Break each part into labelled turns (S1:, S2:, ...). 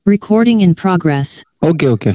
S1: Recording in progress.
S2: Okay okay.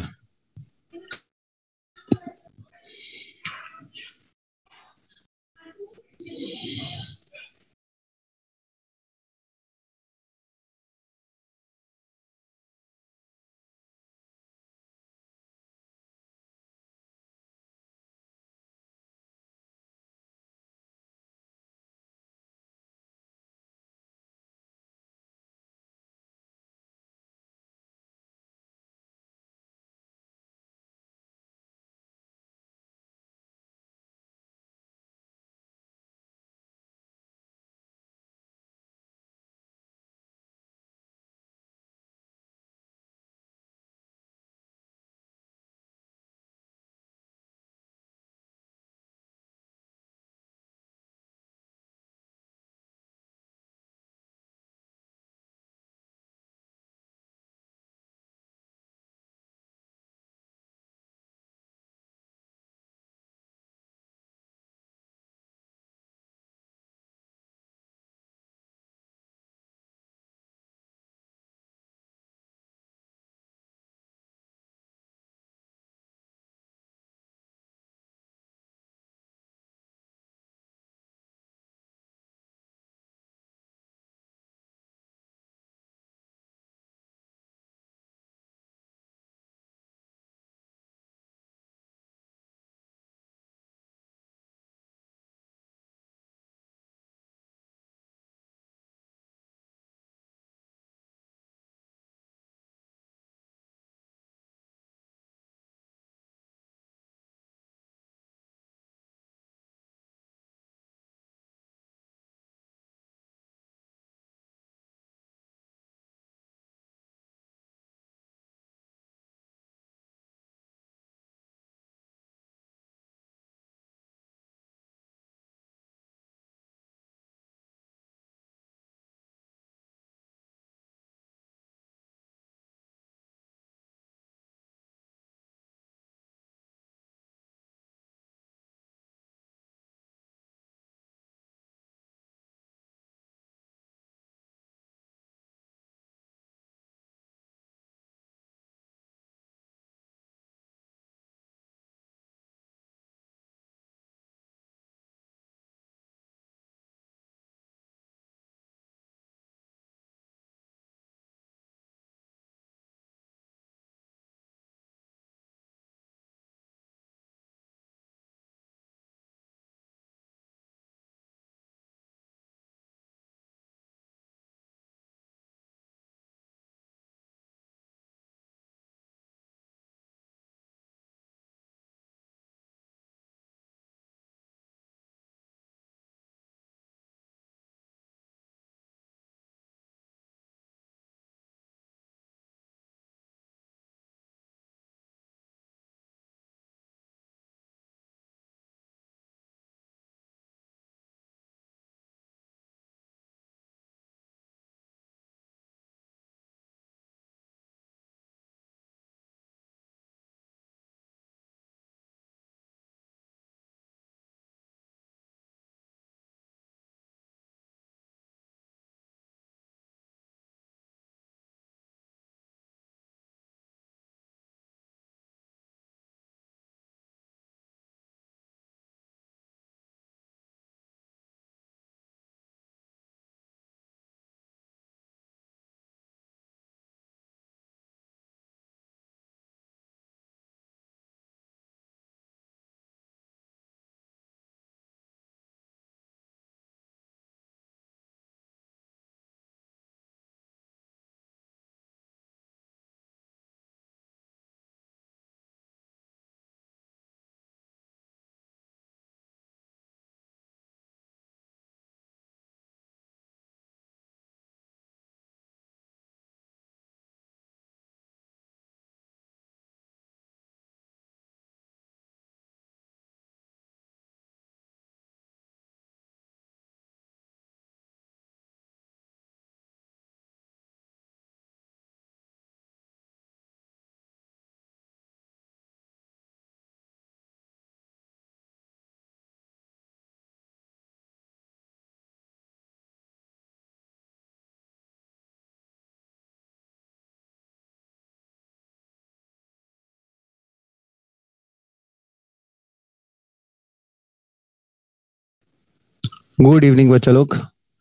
S1: Good evening बच्चा लोग,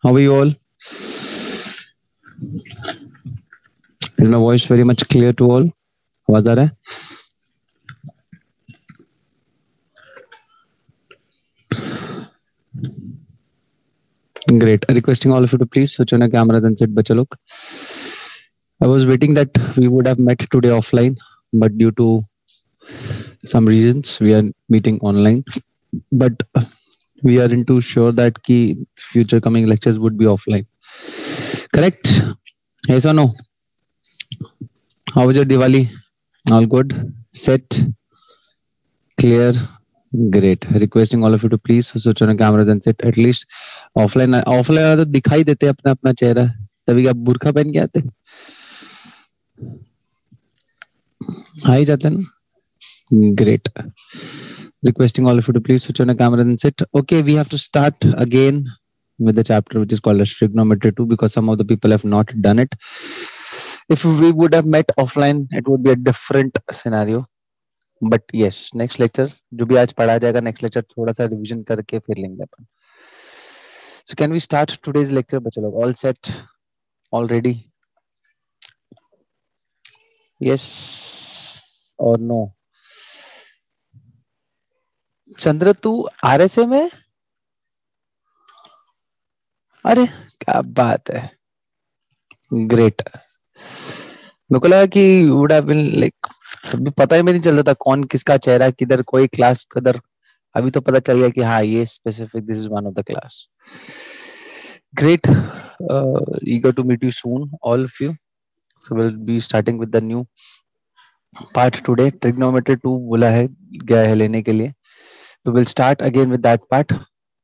S1: how are you all? Is my voice very much clear to all? आवाज आ रहा है? Great. Requesting all of you to please switch on your cameras and sit, बच्चा लोग. I was waiting that we would have met today offline, but due to some reasons we are meeting online. But we are into sure that ki future coming lectures would be offline. Correct? Yes or no? How was your Diwali? All good? Set? Clear? Great. Requesting all of you to please switch on your cameras and sit. At least offline तो दिखाई देते अपना अपना चेहरा, तभी क्या बुरखा पहन के आते? आ ही जाते ना. Great. Requesting all of you to please switch on your cameras and sit. Okay, we have to start again with the chapter which is called as trigonometry 2 because some of the people have not done it. If we would have met offline, it would be a different scenario. But yes, next lecture जो भी आज पढ़ा जाएगा, next lecture थोड़ा सा revision करके फिर लेंगे अपन. So can we start today's lecture बच्चे लोग? All set? All ready? Yes और नो? चंद्र तू आरएसए में? अरे क्या बात है, ग्रेट. मेरे को लगा कि वुड हैव बीन लाइक, अभी पता ही नहीं चल रहा था कौन किसका चेहरा किधर, कोई क्लास किधर. अभी तो पता चल गया कि हाँ ये specific, this is one of the class. Great. Eager to meet you soon, all of you. So we'll be starting with the new part today. Trigonometry 2 बोला है, गया है लेने के लिए. तो we'll start again with that part.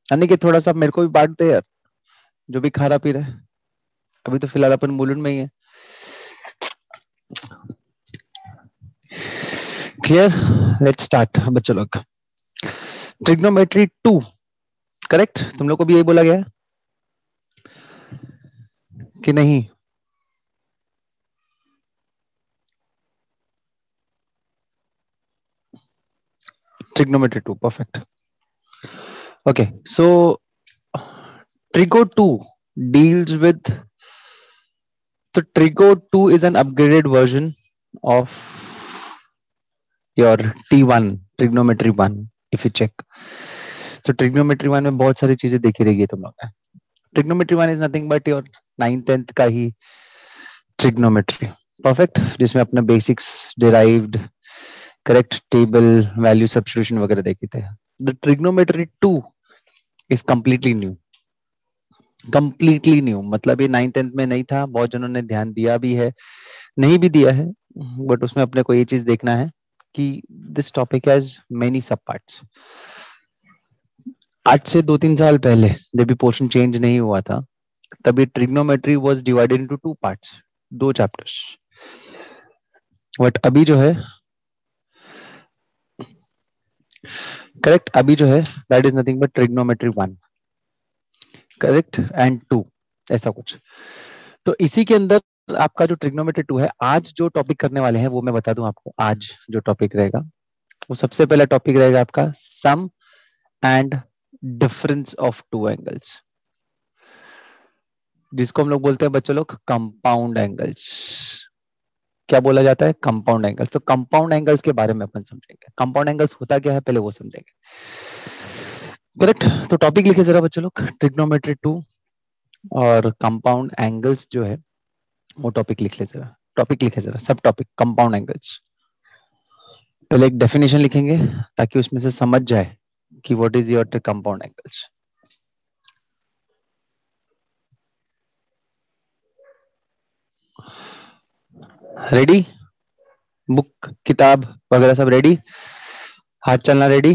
S1: Aniket थोड़ा सा मेरे को भी बांट दे यार, जो भी खा रहा पी रहा है. अभी तो फिलहाल अपन मुलुंड में ही है. क्लियर? लेट्स स्टार्ट बच्चों लोग. Trigonometry 2, correct? तुम लोग को भी यही बोला गया है कि नहीं? Trigonometry 2, perfect. Okay, so Trigo 2 deals with, so Trigo 2 is an upgraded version of your T1, Trigonometry 1, if you check. So Trigonometry 1 में बहुत सारी चीजें देखी रहेगी तुम लोग ने. Trigonometry 1 is nothing but your 9th 10th का ही trigonometry, perfect, जिसमें अपने basics, derived, correct, table, value substitution वगैरह देखे थे. The Trigonometry 2 is completely new. Completely new मतलब ये 9th 10th में नहीं था. बहुत जनों ने ध्यान दिया भी है, नहीं भी दिया है, बट उसमें अपने को ये चीज देखना है कि दिस टॉपिक हैज मेनी सब पार्ट्स. आज से 2-3 साल पहले जब भी पोर्शन चेंज नहीं हुआ था, तभी trigonometry was divided into 2 parts, 2 chapters. But अभी जो है, करेक्ट, अभी जो है that is nothing but trigonometry 1, correct, and 2, ऐसा कुछ. तो इसी के अंदर आपका जो ट्रिग्नोमेट्री 2 है, आज जो टॉपिक करने वाले हैं वो मैं बता दूं आपको. आज जो टॉपिक रहेगा वो सबसे पहला टॉपिक रहेगा आपका sum and difference of two angles, जिसको हम लोग बोलते हैं बच्चों लोग कंपाउंड एंगल्स. क्या बोला जाता है? Compound angles. तो कंपाउंड एंगल्स के बारे में अपन समझेंगे. कंपाउंड एंगल्स होता क्या है पहले वो समझेंगे, करेक्ट? तो टॉपिक लिखे जरा बच्चों लोग, ट्रिग्नोमेट्री 2 और कंपाउंड एंगल्स जो है वो टॉपिक लिख ले जरा. टॉपिक लिखे जरा, सब टॉपिक कंपाउंड एंगल्स. पहले एक डेफिनेशन लिखेंगे ताकि उसमें से समझ जाए कि what is your compound angles. Ready? Book किताब वगैरह सब रेडी? हाथ चलना रेडी?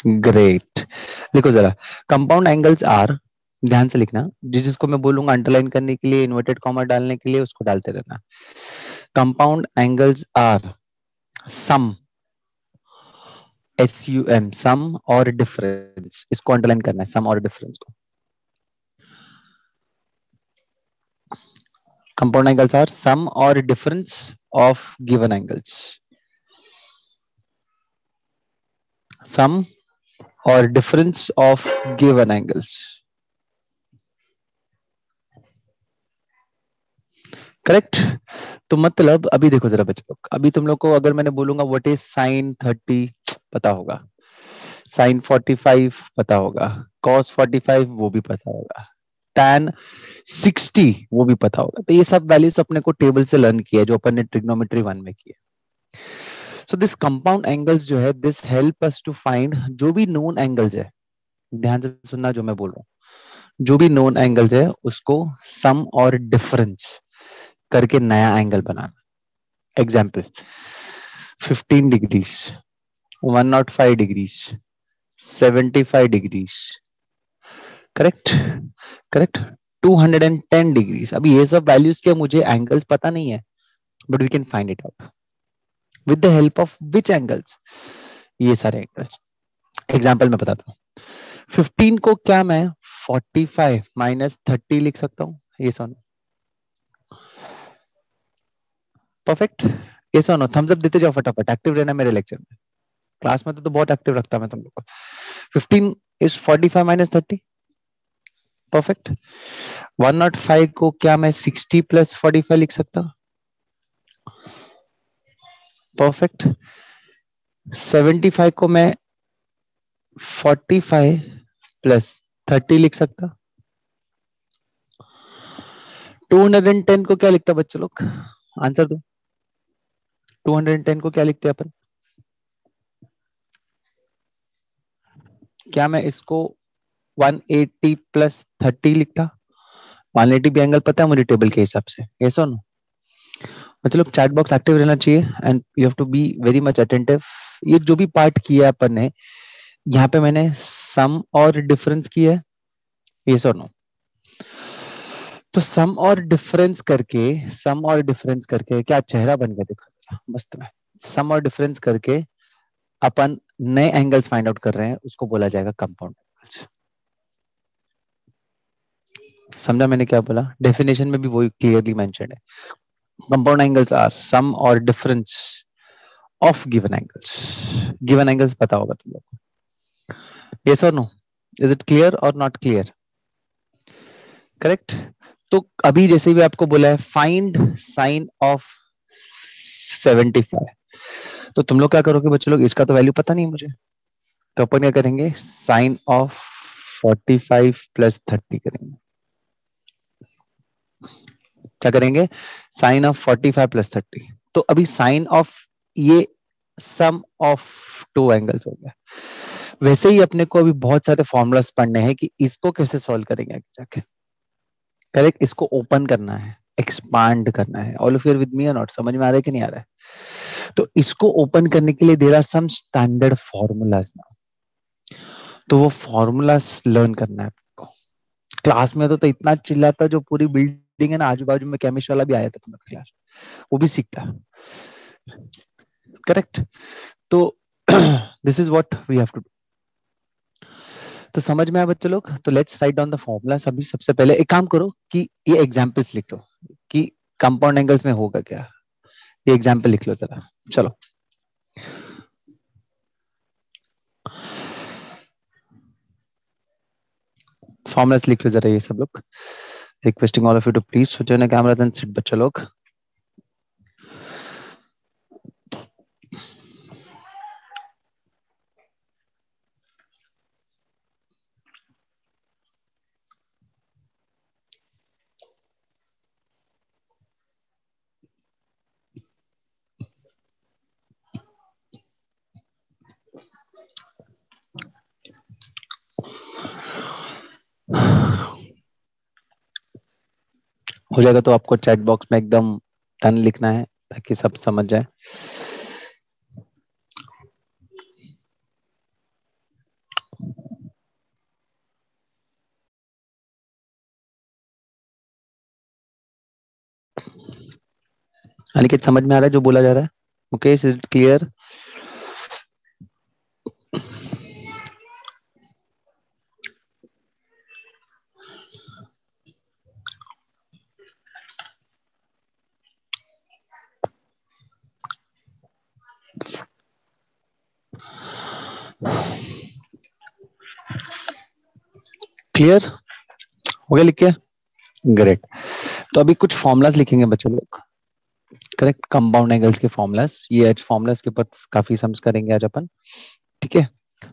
S1: ग्रेट. लिखो जरा. कंपाउंड एंगल्स आर, ध्यान से लिखना, जिसको मैं बोलूंगा अंडरलाइन करने के लिए, इन्वर्टेड कॉमा डालने के लिए, उसको डालते रहना. Compound angles are sum, SUM, sum or difference. इसको अंडरलाइन करना है, सम और डिफरेंस को. Compound angles are sum or difference of given angles. सम or difference of given angles. Correct. तो मतलब अभी देखो जरा बच्चों, अभी तुम लोग को अगर मैंने बोलूंगा व्हाट इज साइन 30 पता होगा, साइन 45 पता होगा, कॉस 45 वो भी पता होगा, tan 60 वो भी पता होगा. तो ये सब वैल्यूज अपने को टेबल से लर्न किया है जो अपन ने ट्रिग्नोमेट्री 1 में किया. सो दिस कंपाउंड एंगल्स जो है this help us to find जो भी नोन एंगल्स है. ध्यान से सुनना जो मैं बोल रहा हूँ, जो भी नोन एंगल्स है उसको सम और डिफरेंस करके नया एंगल बनाना. Example 15 degrees, 105 degrees, 75 degrees. Correct. Correct. 210 degrees. अभी ये सब वैल्यूज के मुझे एंगल्स पता नहीं है, but we can find it out with the help of which angles, ये सारे एंगल्स. एग्जाम्पल में बताता हूँ. 15 को क्या मैं 45 माइनस 30 लिख सकता हूँ? ये सुनो. परफेक्ट. ये सुनो, थम्स अप देते जाओ फटाफट, एक्टिव रहना मेरे लेक्चर में. क्लास में तो बहुत एक्टिव रखता मैं तुम लोग को. 15 इज 45 माइनस 30. परफेक्ट. 105 को क्या मैं 60 प्लस 45 लिख सकता हूँ? परफेक्ट. 75 को मैं 45 प्लस 30 लिख सकता. 210 को क्या लिखता बच्चे लोग? आंसर दो. 210 को क्या लिखते हैं अपन? क्या मैं इसको 180 प्लस 30 लिखता? 180 भी एंगल पता है मुझे टेबल के हिसाब से. यस और नो? बच्चे लोग चैट बॉक्स एक्टिव रहना चाहिए and you have to be very much attentive. ये जो भी पार्ट किया अपन ने, यहाँ पे मैंने सम और डिफरेंस किया है. यस और नो? तो सम और डिफरेंस करके, सम और डिफरेंस करके क्या चेहरा बन गया देखो मस्त में. सम और डिफरेंस करके अपन नए एंगल्स फाइंड आउट कर रहे हैं, उसको बोला जाएगा कंपाउंड एंगल्स. समझा मैंने क्या बोला? डेफिनेशन में भी वही क्लियरली मेंशन है. Compound angles are sum or difference of given angles. Given angles पता होगा तुम लोग को. यस और नो? इज इट क्लियर और नॉट क्लियर? करेक्ट. तो अभी जैसे भी आपको बोला है फाइंड साइन ऑफ 75, तो तुम लोग क्या करोगे बच्चे लोग? इसका तो वैल्यू पता नहीं मुझे, तो अपन क्या करेंगे? साइन ऑफ 45 प्लस 30 करेंगे. क्या करेंगे? Sine of 45 plus 30. तो अभी साइन ऑफ ये सम ऑफ टू एंगल्स हो गया. वैसे ही अपने को अभी बहुत सारे फॉर्मूलास पढ़ने हैं कि इसको कैसे सॉल्व करेंगे आगे जाके. करेक्ट. इसको ओपन करना है, एक्सपांड करना है. All of you are with me और नॉट? समझ में आ रहा है कि नहीं आ रहा है? तो इसको ओपन करने के लिए there are some standard formulas ना. तो वो फॉर्मूलाज लर्न करना है आपको. क्लास में तो इतना चिल्लाता, जो पूरी बिल्डिंग है ना आजू बाजू में, केमिस्ट्री वाला भी आया था तुम्हारे क्लास, वो भी सीखता. करेक्ट. तो this is what we have to do. तो समझ में आया बच्चे लोग? तो let's write down the formula. अभी सबसे पहले एक काम करो कि ये एग्जांपल्स लिख दो कि कंपाउंड एंगल्स में होगा क्या. ये एग्जांपल लिख लो जरा. चलो. फॉर्मूलास लिख लो जरा ये सब लोग. Requesting all of you to please switch on your camera then sit बच्चे लोग. हो जाएगा तो आपको चैट बॉक्स में एकदम डन लिखना है ताकि सब समझ जाए. अनिकेत समझ में आ रहा है जो बोला जा रहा है? Okay, is it clear? Clear हो गया लिख के? ग्रेट। तो अभी कुछ फॉर्मुलाज लिखेंगे बच्चे लोग। करेक्ट, कंपाउंड एंगल्स के फॉर्मुलाज, ये आज फॉर्मुलाज के ऊपर काफी सम्स करेंगे आज अपन। ठीक है,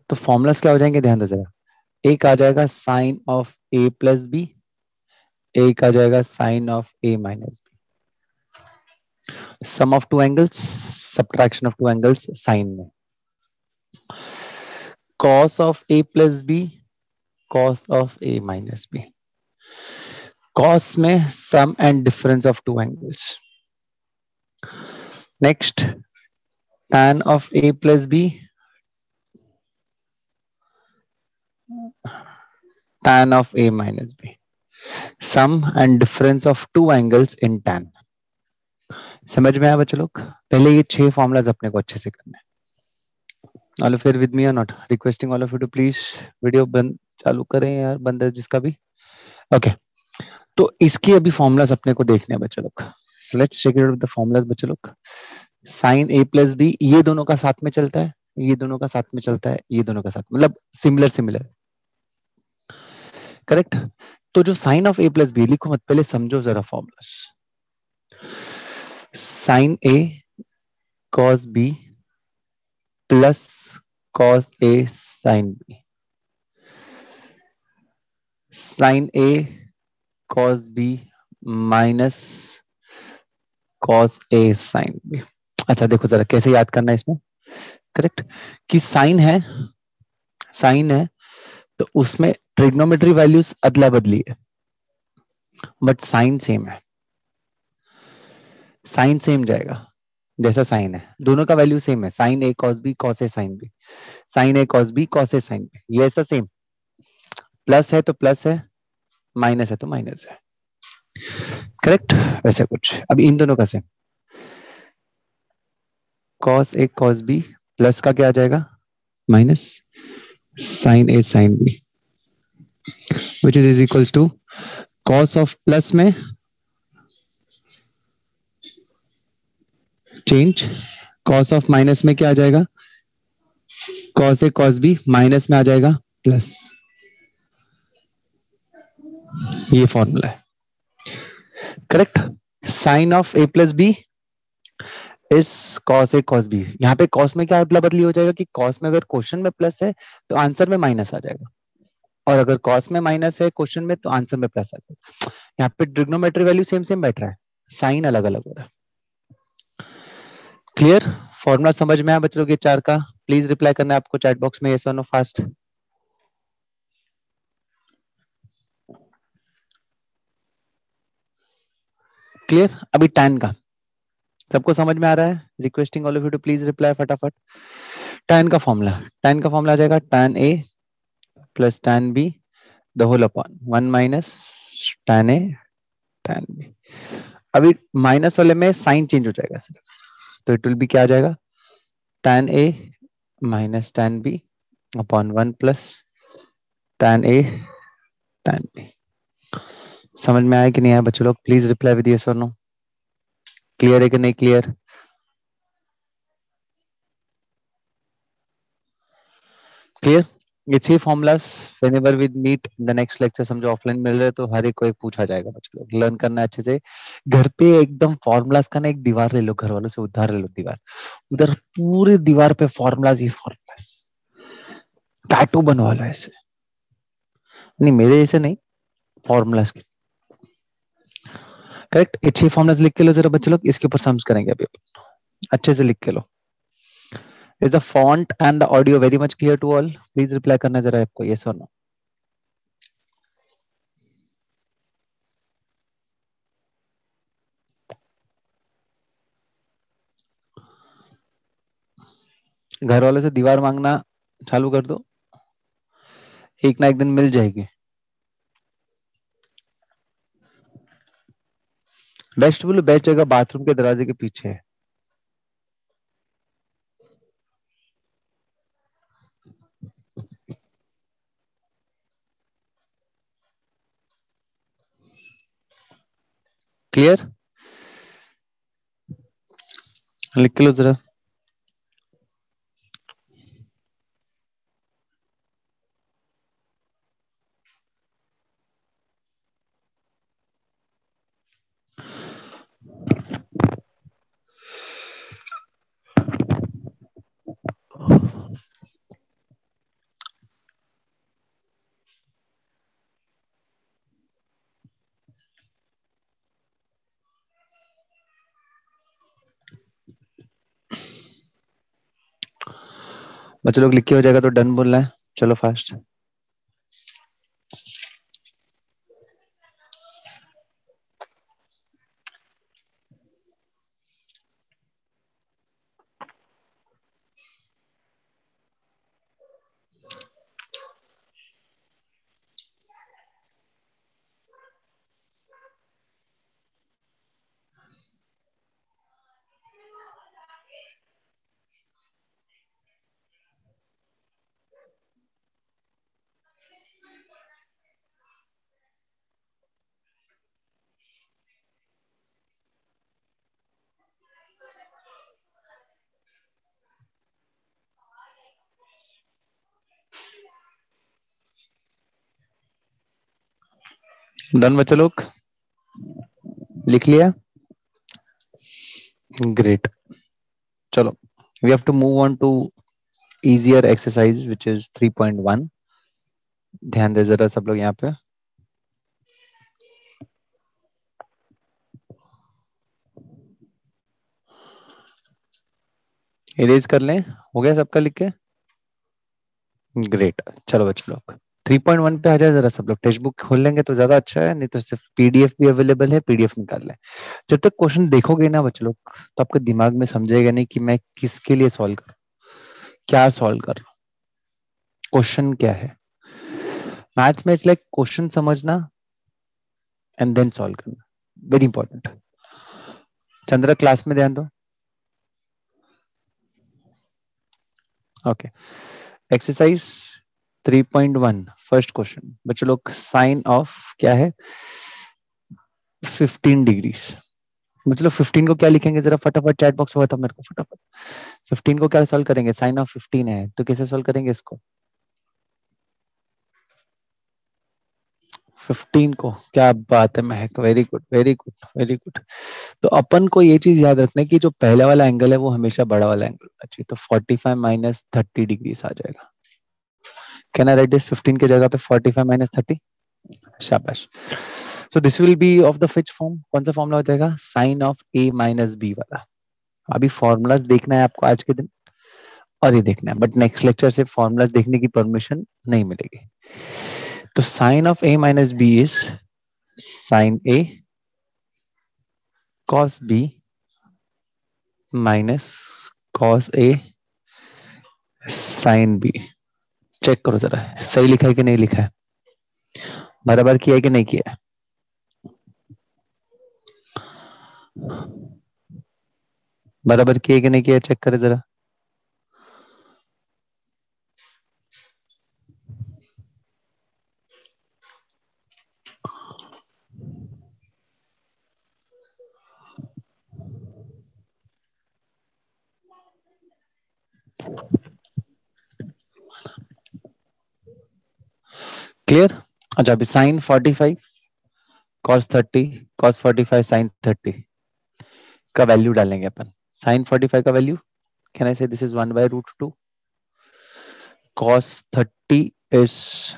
S1: तो फॉर्मुलाज क्या हो जाएंगे, ध्यान दो जरा। एक आ जाएगा sine of A plus B, एक आ जाएगा sine of A minus B. Sum of two angles, subtraction of two angles sine में। Cos of A plus B, cos of A minus B. Cos में sum and difference of two angles. Next tan of a plus b, tan of a minus b. Sum and difference of two angles in tan. समझ में आया बच्चे लोग? पहले ये 6 formulas अपने को अच्छे से करने हैं। All of you with me और not? Requesting all of you to please video बंद चालू करें यार, बंद है जिसका भी। ओके, तो इसके अभी फॉर्मुलाज अपने को देखने हैं बच्चे लोग। So let's check it the formulas बच्चे लोग। साइन ए प्लस बी, ये दोनों का साथ में चलता है, ये दोनों का साथ में चलता है, ये दोनों का साथ, मतलब सिमिलर सिमिलर। करेक्ट। तो जो sine of A plus B, लिखो मत, पहले समझो जरा formula. Sine A cos B plus cos A sine B, sine A cos B minus cos A sine B. अच्छा देखो जरा कैसे याद करना है इसमें। करेक्ट, कि साइन है, साइन है तो उसमें ट्रिग्नोमेट्री वैल्यूज अदला बदली है, बट साइन सेम है। साइन सेम जाएगा जैसा साइन है, दोनों का वैल्यू सेम है। Sign A cos B cos A sine B, sine A cos B cos A sine B, ये ऐसा सेम। प्लस है तो प्लस है, माइनस है तो माइनस है। करेक्ट, वैसे कुछ। अब इन दोनों का same, cos A cos B plus का क्या आ जाएगा, minus sine A sine B, which is equals to cos of plus में चेंज, कॉस ऑफ माइनस में क्या आ जाएगा, cos A cos B, minus में आ जाएगा प्लस। ये फॉर्मूला है। Correct, sine of A plus B is cos A cos B. यहाँ पे कॉस में क्या अदला बदली हो जाएगा कि कॉस में अगर क्वेश्चन में प्लस है तो आंसर में माइनस आ जाएगा, और अगर कॉस में माइनस है क्वेश्चन में तो आंसर में प्लस आ जाएगा। यहाँ पे ट्रिग्नोमेट्री वैल्यू सेम सेम बैठ रहा है, साइन अलग अलग हो रहा है। क्लियर? फॉर्मूला समझ में आया बच्चों के 4 का? प्लीज रिप्लाई करना है आपको चैट बॉक्स में, यस और नो फास्ट। क्लियर? अभी tan का सबको समझ में आ रहा है? Requesting all of you to please reply फटाफट। tan का फॉर्मूला, tan का फॉर्मूला आ जाएगा tan a plus tan b the whole upon 1 minus tan a tan b। अभी माइनस वाले में साइन चेंज हो जाएगा सिर्फ, तो इट विल बी क्या आ जाएगा, tan a minus tan b upon 1 plus tan a tan b। समझ में आया कि नहीं आया बच्चों लोग? प्लीज रिप्लाई विद यस और नो। क्लियर है कि नहीं क्लियर? क्लियर? ये 6 formulas whenever we meet in the next lecture, समझो ऑफलाइन मिल रहे तो हर एक को एक पूछा जाएगा बच्चों लोग। लर्न करना है अच्छे से घर पे, एकदम फॉर्मुलास का ना एक दीवार ले लो, घर वालों से उधार ले लो दीवार, उधर पूरी दीवार पे फॉर्मुलास ही फॉर्मुलास, टैटू बनवा लो ऐसे। नहीं मेरे ऐसे नहीं, फॉर्मुलास की। करेक्ट, ये 6 फॉर्मुलास लिख के लो जरा बच्चे लोग, इसके ऊपर सम्स करेंगे अभी अच्छे से लिख के लो। Is the font and the audio very much clear to all? Please reply करना जरा आपको यस और नो। घर वालों से दीवार मांगना चालू कर दो, एक ना एक दिन मिल जाएगी। बेस्ट बोलो, बेस्ट जगह बाथरूम के दरवाजे के पीछे है। क्लियर? लिख के लो जरा। बच्चे लोग लिख के हो जाएगा तो डन बोलना है, चलो फास्ट। डन बच्चे लोग, लिख लिया? ग्रेट। चलो, we have to move on to easier exercise which is 3.1। ध्यान दे जरा सब लोग यहाँ पे। इरेज कर लें, हो गया सबका लिख के? ग्रेट। चलो बच्चों लोग 3.1 पे आ जाए जरा सब लोग। टेक्स्ट बुक खोल लेंगे तो ज्यादा अच्छा है, नहीं तो सिर्फ पीडीएफ भी अवेलेबल है, पीडीएफ निकाल लें। जब तक क्वेश्चन देखोगे ना बच्चों लोग, तो आपके दिमाग में समझेगा नहीं कि मैं किसके लिए सॉल्व कर, क्या सॉल्व कर रहा हूँ, क्वेश्चन क्या है। मैथ्स में इट्स लाइक क्वेश्चन समझना एंड देन सॉल्व करना, वेरी इंपॉर्टेंट। चंद्रा क्लास में ध्यान दो। ओके, एक्सरसाइज 3.1 फर्स्ट क्वेश्चन बच्चों लोग, साइन ऑफ क्या है 15 डिग्रीज। मतलब 15 को क्या लिखेंगे जरा फटाफट चैट बॉक्स में बताओ मेरे को फटाफट। 15 को क्या सॉल्व करेंगे, साइन ऑफ 15 है तो कैसे सॉल्व करेंगे इसको? 15 को, क्या बात है महक, very good very good very good. तो अपन को ये चीज याद रखना है कि जो पहले वाला एंगल है वो हमेशा बड़ा वाला एंगल होना चाहिए, तो 45 माइनस 30 डिग्रीज आ जाएगा। कैन आई राइट दिस 15 की जगह पे 45 माइनस 30? शाबाश। So this will be of the which form, कौन सा फॉर्मूला हो जाएगा, sine of A minus B वाला। अभी फॉर्मूलाज देखना है आपको आज के दिन, और ये देखना है, बट नेक्स्ट लेक्चर से फॉर्मूलाज देखने की परमिशन नहीं मिलेगी। तो sine of A minus B is sine A cos B minus cos A sine B. Check करो जरा सही लिखा है कि नहीं लिखा है, बराबर किया है कि नहीं किया है। बराबर किया है कि नहीं किया है, चेक करे जरा। क्लियर? अच्छा, अभी साइन 45 कॉस 30 कॉस 45 साइन 30 का वैल्यू डालेंगे अपन। साइन 45 का वैल्यू, कैन आई से this is 1/√2, cos 30 is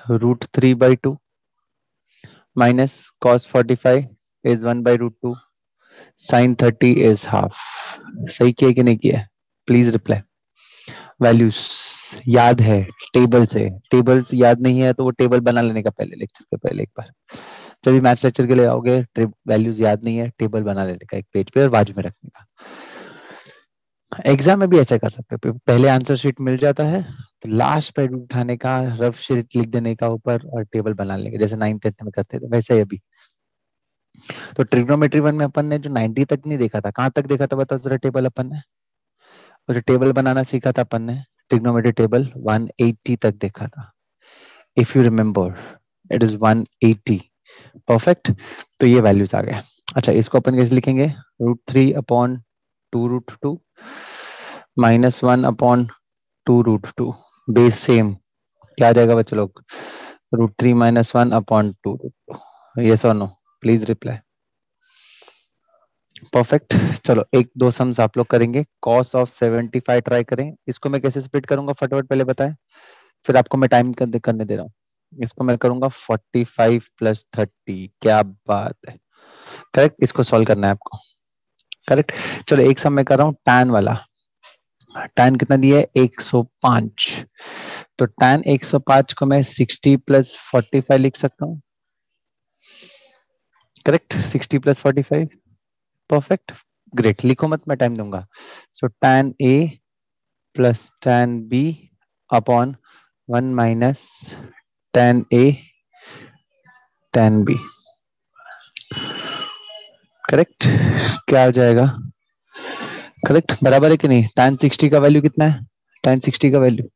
S1: √3/2 minus cos 45 is 1/√2, sin 30 is half। सही किया कि नहीं किया? Please reply. वैल्यूज याद है टेबल से, टेबल्स याद नहीं है तो वो टेबल बना लेने का पहले लेक्चर के पहले एक बार। जब भी मैथ्स लेक्चर के लिए आओगे, वैल्यूज याद नहीं है, टेबल बना लेने का एक पेज पे और बाजू में रखने का। एग्जाम में भी ऐसा कर सकते हो, पहले आंसर शीट मिल जाता है तो लास्ट पे उठाने का, रफ शीट लिख देने का ऊपर और टेबल बना लेंगे जैसे 9th 10th में करते थे वैसे ही अभी। तो ट्रिग्नोमेट्री 1 में अपन ने जो 90 तक नहीं देखा था, कहाँ तक देखा था बताओ जरा टेबल अपन ने? और जो टेबल बनाना सीखा था अपन ने ट्रिग्नोमेट्री टेबल 180 तक देखा था, if you remember it is 180। Perfect. तो ये वैल्यूज आ गए। अच्छा, इसको अपन कैसे लिखेंगे, √3/2√2 -1/2√2 बेस सेम क्या आ जाएगा बच्चे लोग, √3 -1/2√2। यस और नो, प्लीज रिप्लाई। परफेक्ट। चलो एक दो सम्स आप लोग करेंगे। cos ऑफ 75 ट्राई करें, इसको मैं कैसे स्प्लिट करूंगा फटाफट पहले बताएं, फिर आपको मैं टाइम करने दे रहा हूँ। इसको मैं करूंगा 45 + 30, क्या बात है, करेक्ट। इसको सॉल्व करना है आपको, करेक्ट। चलो एक सम मैं कर रहा हूँ tan वाला, tan कितना दिया है 105। तो tan 105 को मैं 60 प्लस 45 लिख सकता हूँ। Correct, 60 plus 45। Perfect, great. लिखो मत, मैं टाइम दूंगा। सो tan A plus tan B upon 1 minus tan A tan B। Correct, क्या हो जाएगा? करेक्ट, बराबर है कि नहीं? tan 60 का वैल्यू कितना है? tan 60 का वैल्यू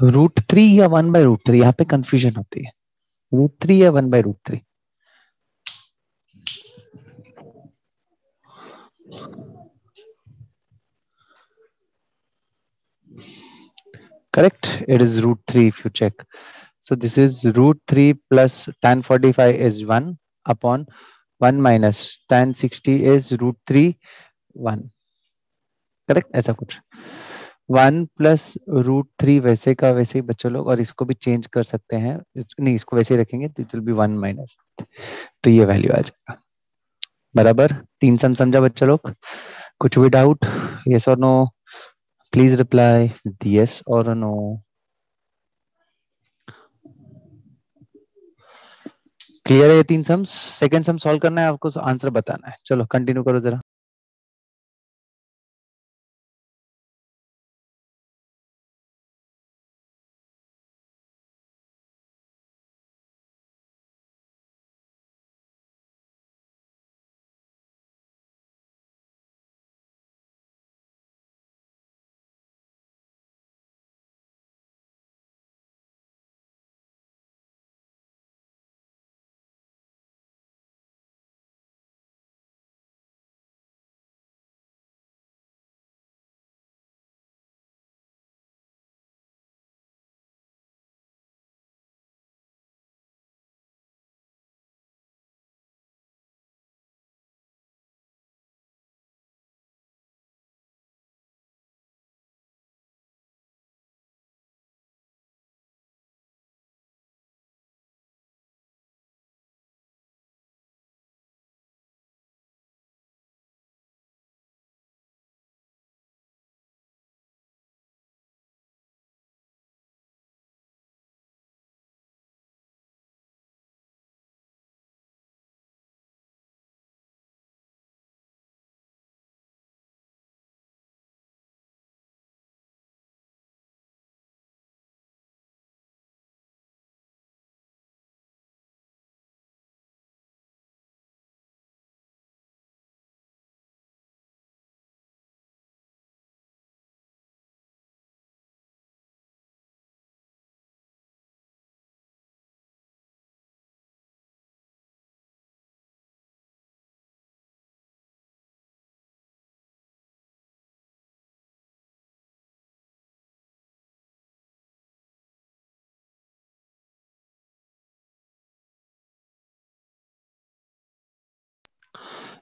S1: √3 या 1/√3, यहाँ पे कंफ्यूजन होती है। √3 या 1/√3? Correct, it is √3 if you check. So this is √3 plus tan 45 is 1 upon 1 minus tan 60 is √3 1। Correct, ऐसा कुछ 1 प्लस √3 वैसे का वैसे ही बच्चों लोग, और इसको भी चेंज कर सकते हैं। नहीं, इसको वैसे ही रखेंगे तो इट विल बी 1 माइनस। तो ये वैल्यू आ जाएगा। बराबर, 3 सम समझा बच्चों लोग? कुछ भी डाउट? यस और नो? प्लीज रिप्लाई यस और नो। क्लियर है ये 3 सम्स? सेकंड सम सॉल्व करना है आपको, आंसर बताना है। चलो कंटिन्यू करो जरा।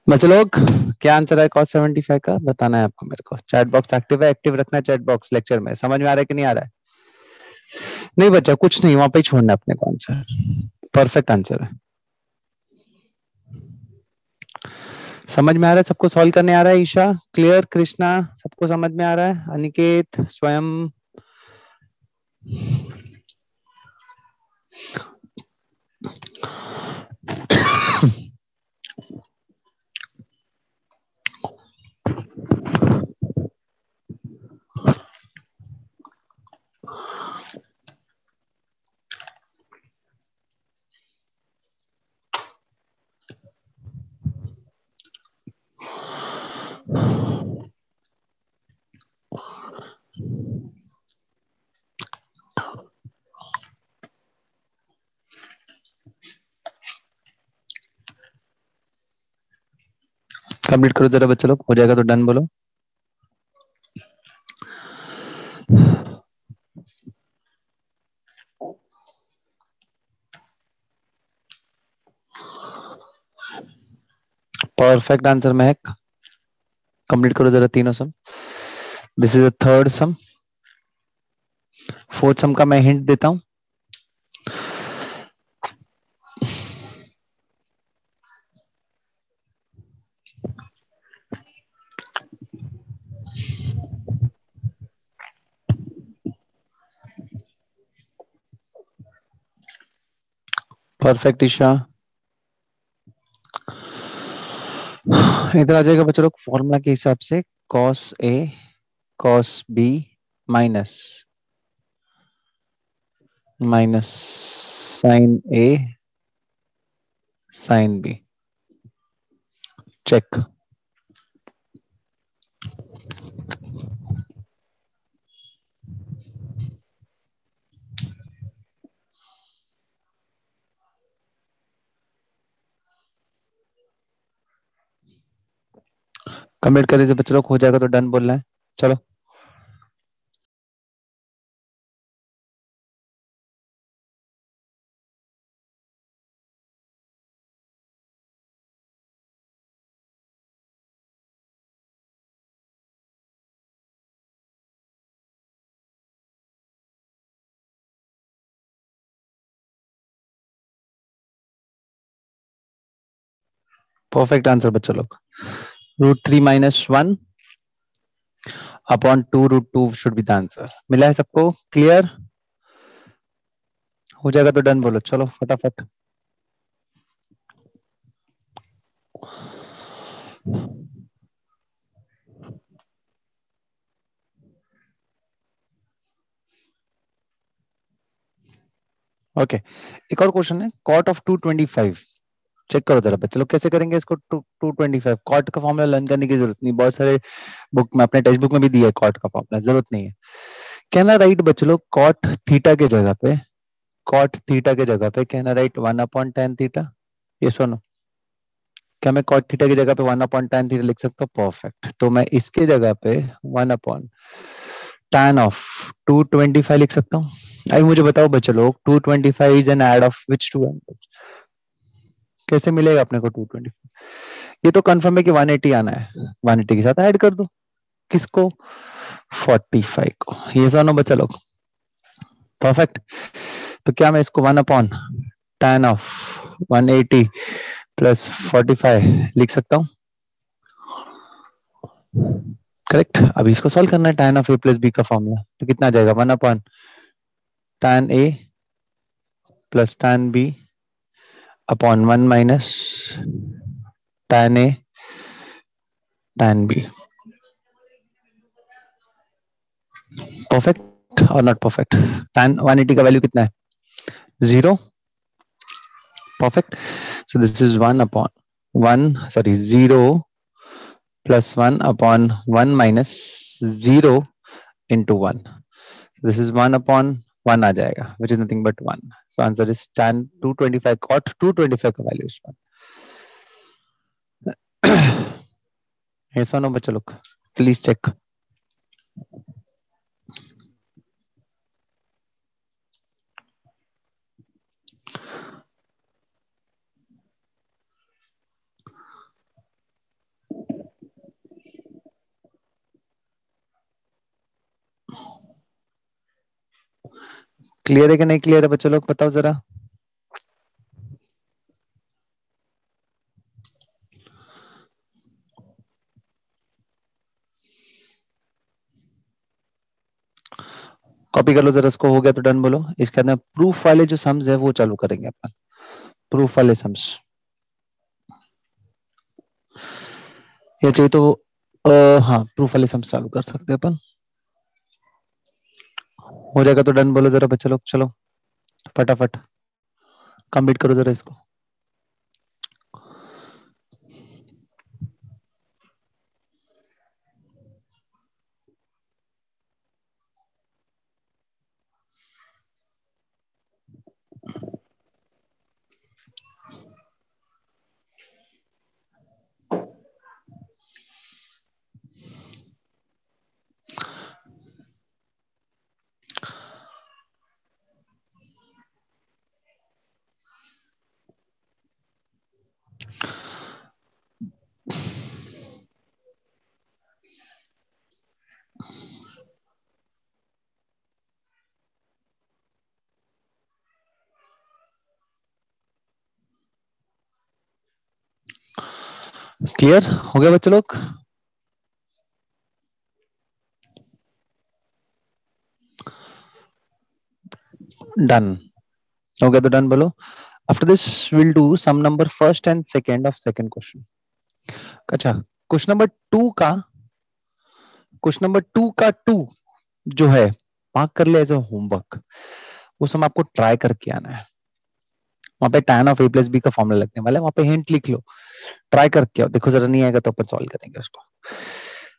S1: बच्चे लोग, क्या आंसर है cos 75 का? बताना है आपको मेरे को। चैट बॉक्स एक्टिव है? एक्टिव रखना है चैट बॉक्स लेक्चर में। समझ में आ रहा है कि नहीं आ रहा है? नहीं बच्चा, कुछ नहीं, वहां पे ही छोड़ना है अपने को आंसर। परफेक्ट आंसर है। समझ में आ रहा है सबको? सॉल्व करने आ रहा है? ईशा क्लियर? कृष्णा सबको समझ में आ रहा है? अनिकेत, स्वयं? कंप्लीट करो जरा बच्चे लोग, हो जाएगा तो डन बोलो। परफेक्ट आंसर महक। कंप्लीट करो जरा तीनों sum. This is the third sum. Fourth sum का मैं हिंट देता हूं। परफेक्ट ईशा। इधर आ जाएगा बच्चों लोग फॉर्मूला के हिसाब से cos A cos B minus minus sine A sine B. Check. Comment करे से बच्चों लोग हो जाएगा तो डन बोलना है। चलो परफेक्ट आंसर बच्चों लोग। √3 - 1 upon 2 √2 should be the answer. मिला है सबको? क्लियर हो जाएगा तो डन बोलो। चलो फटाफट। ओके एक और क्वेश्चन है कॉट ऑफ 225। चेक करो जरा बच्चे लोग कैसे करेंगे इसको। 225 कॉट का फॉर्मूला लर्न करने की जरूरत नहीं, बहुत सारे बुक में अपने टेक्स्ट बुक में भी दिया है कॉट का फॉर्मूला, जरूरत नहीं है। कहना राइट बच्चे लोग कॉट थीटा के जगह पे, कॉट थीटा के जगह पे कहना राइट 1/tan थीटा। ये सुनो, क्या मैं कॉट थीटा की जगह पे 1/tan थीटा लिख सकता हूँ? परफेक्ट। तो मैं इसके जगह पे 1/tan ऑफ 225 लिख सकता हूँ। अभी मुझे बताओ बच्चे लोग 225 is an add of which two angles? कैसे मिलेगा अपने को 225? ये तो कंफर्म है कि 180 आना है, 180 के साथ ऐड कर दो। किसको? 45 को। ये सुनो बच्चा लोग। परफेक्ट। तो क्या मैं इसको 1/tan ऑफ 180 प्लस 45 लिख सकता हूँ? करेक्ट। अभी इसको सॉल्व करना है tan of a plus B का फॉर्मूला, तो कितना आ जाएगा? 1/tan a plus tan b upon 1 - tan a tan b। Perfect or not perfect? tan 180 का वैल्यू कितना है? 0। Perfect. So this is 0 plus 1/1 - 0 into 1. This is 1/1 आ जाएगा, which is nothing but 1. So answer is tan 225 cot 225 का value is 1. ऐसा ना बच्चा लोग, प्लीज चेक। क्लियर है कि नहीं क्लियर है बच्चा लोग, बताओ जरा। कॉपी कर लो जरा इसको, हो गया तो डन बोलो। इसके अंदर प्रूफ वाले जो सम्स है वो चालू करेंगे अपन, प्रूफ वाले सम्स। ये चाहिए तो हाँ प्रूफ वाले सम्स चालू कर सकते हैं अपन। हो जाएगा तो डन बोलो जरा बच्चा लोग। चलो फटाफट कंप्लीट करो जरा इसको। क्लियर हो गया बच्चे लोग? डन हो गया तो डन बोलो। After this, we'll do sum number first and second of second question. अच्छा, क्वेश्चन नंबर टू का टू जो है मार्क कर ले एज अ होमवर्क. वो सम आपको ट्राई करके आना है. वहां पे tan of a plus B का फॉर्मूला लगने वाला है. वहां पे हिंट लिख लो, ट्राई करके आओ. देखो जरा नहीं आएगा तो अपन सॉल्व करेंगे उसको.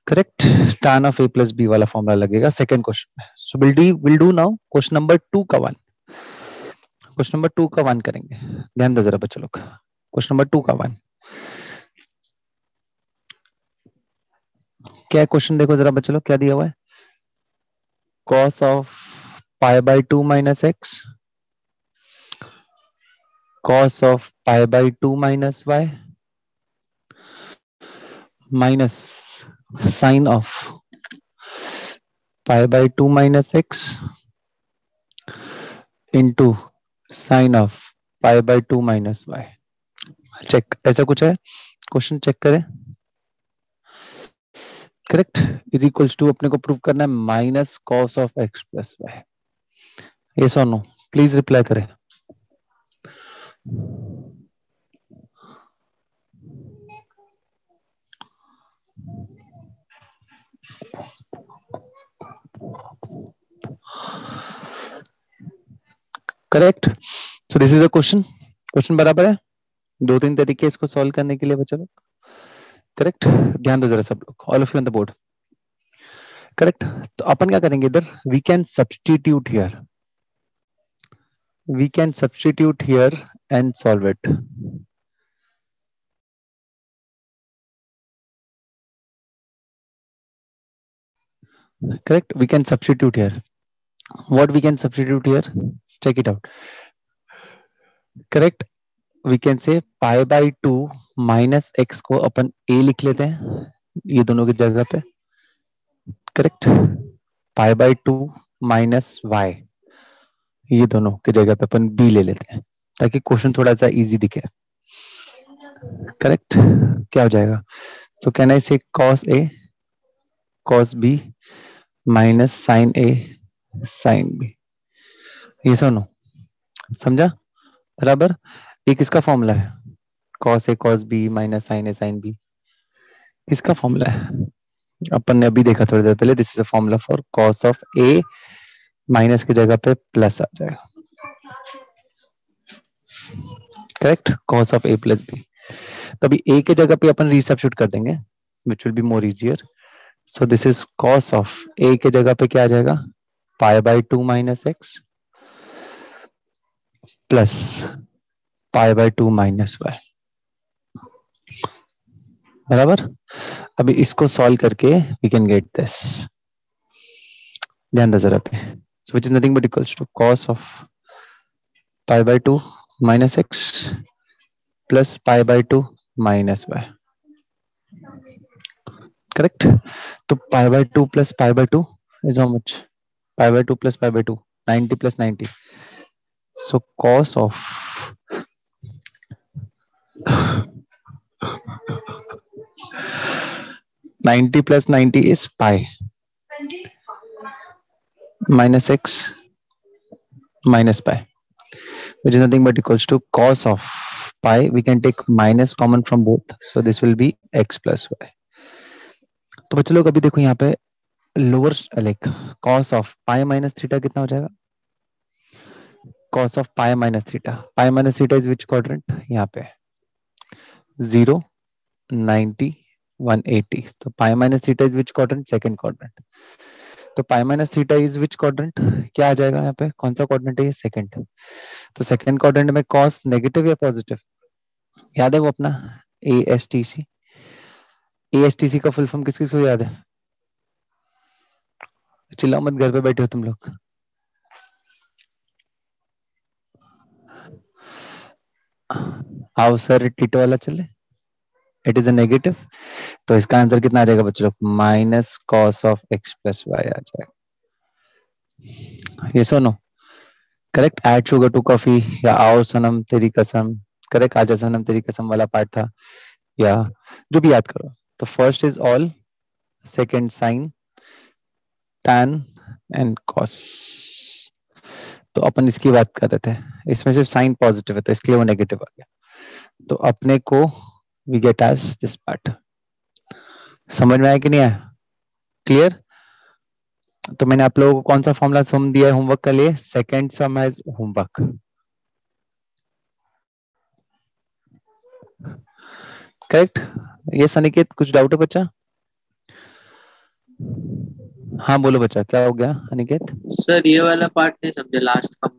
S1: Correct, tan of a plus B वाला फॉर्मूला लगेगा सेकंड क्वेश्चन में. So will do now question number two का वन. क्वेश्चन नंबर टू का वन करेंगे. ध्यान दो जरा बच्चों लोग. क्वेश्चन नंबर टू का वन क्या है? क्वेश्चन देखो जरा बच्चों लोग, क्या दिया हुआ है? cos of pi by two minus X, cos of pi by two minus Y, minus sine of pi by two minus X into sine of pi by two minus Y. Check, ऐसा कुछ है? Question check करें. Correct, is equals to अपने को prove करना है minus cos of X plus Y. Yes और no? Please reply करें. Correct. So this is a question. Question बराबर है. दो तीन तरीके इसको सॉल्व करने के लिए बच्चा लोग. करेक्ट, ध्यान दो जरा सब लोग, all of you on the board. Correct, तो अपन क्या करेंगे इधर? We can substitute here, we can substitute here and solve it. Correct, we can substitute here. What we can substitute here? Check it out. Correct, we can say pi by 2 minus x को अपन a लिख लेते हैं ये दोनों की जगह पे. Correct, pi by 2 minus y ये दोनों की जगह पे अपन b ले लेते हैं ताकि क्वेश्चन थोड़ा सा इजी दिखे. करेक्ट, क्या हो जाएगा? सो कैन आई से cos a cos b minus sine a sine b. ये सुनो, समझा बराबर? ये किसका फॉर्मूला है? cos a cos b minus sine a sine b. किसका फॉर्मूला है? अपन ने अभी देखा थोड़ी देर पहले. This is a formula for cos of a. Minus की जगह पे प्लस आ जाएगा. Correct, cos of a plus b. तो अभी a की जगह पे अपन रीसब्स्टिट्यूट कर देंगे which will be more easier. So this is cos of a की जगह पे क्या आ जाएगा? Pi by two minus x plus pi by two minus y. बराबर. अभी इसको सॉल्व करके वी कैन गेट दिस. ध्यान दो जरा पे. So which is nothing but equals to cos of pi by 2 minus x plus pi by 2 minus y. Correct. तो pi by 2 plus pi by 2 is how much? Pi by 2 plus pi by 2, 90 plus 90. So cos of ninety plus 90 is pi minus x minus pi, which is nothing but equals to cos of pi. We can take minus common from both, so this will be x plus y. तो बच्चे लोग अभी देखो यहाँ पे lower like cos of pi minus theta कितना हो जाएगा? cos of pi minus theta, pi minus theta is which quadrant? यहाँ पे 0, 90, 180. तो pi minus theta is which quadrant? Second quadrant. तो pi minus theta is which quadrant? क्या आ जाएगा यहाँ पे? कौन सा क्वाड्रेंट है ये? सेकंड. तो सेकंड क्वाड्रेंट में cos नेगेटिव या पॉजिटिव? याद है वो अपना ASTC. ASTC का फुल फॉर्म किसको याद है? चिल्लाओ मत, घर पे बैठे हो तुम लोग. आओ सर टीटो वाला चले. It is a negative. तो इसका आंसर कितना आ जाएगा बच्चों लोग? Minus cos of X plus Y आ जाएगा. ये सुनो. Correct, add sugar to coffee या आओ सनम तेरी कसम. करेक्ट, आजा सनम तेरी कसम वाला पार्ट था, या जो भी याद करो. तो first is all, second sine, tan and cos. तो अपन इसकी बात कर रहे थे, इसमें सिर्फ साइन पॉजिटिव है तो इसलिए वो नेगेटिव आ गया। तो अपने को we get as this part. समझ में आया कि नहीं आया? क्लियर? तो मैंने आप लोगों को कौन सा फॉर्मूला सम दिया है होमवर्क के लिए? Second sum as homework. Correct? ये अनिकेत कुछ डाउट है बच्चा? हाँ बोलो बच्चा, क्या हो गया अनिकेत?
S2: सर ये वाला पार्ट नहीं समझे, लास्ट का।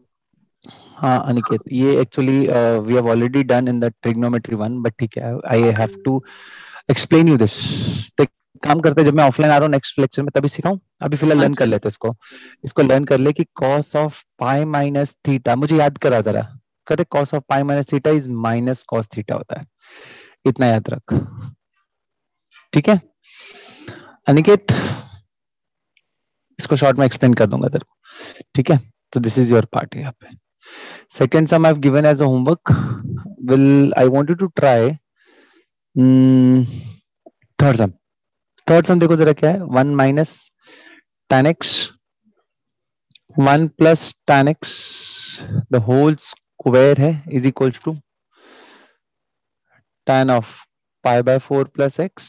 S1: हाँ अनिकेत, ये actually we have already done in the trigonometry one, but ठीक है, I have to explain you this. काम करते हैं, जब मैं ऑफलाइन आ रहा हूँ नेक्स्ट लेक्चर में तभी सिखाऊं। अभी फिलहाल लर्न कर
S2: अच्छा।
S1: लेते हैं इसको। इसको लर्न कर ले कि cos of pi minus theta, मुझे याद करा जरा। कहते cos of pi minus theta is minus cos theta होता है, इतना याद रख। ठीक है अनिकेत, इसको शॉर्ट में एक्सप्लेन कर दूंगा तेरे को। ठीक है, तो दिस इज योर पार्ट यहाँ पे। Second sum I have given as a homework, will I want you to try third sum. Third sum देखो जरा क्या है, one minus tan x, one plus tan x the whole square है is equals to tan of pi by 4 plus x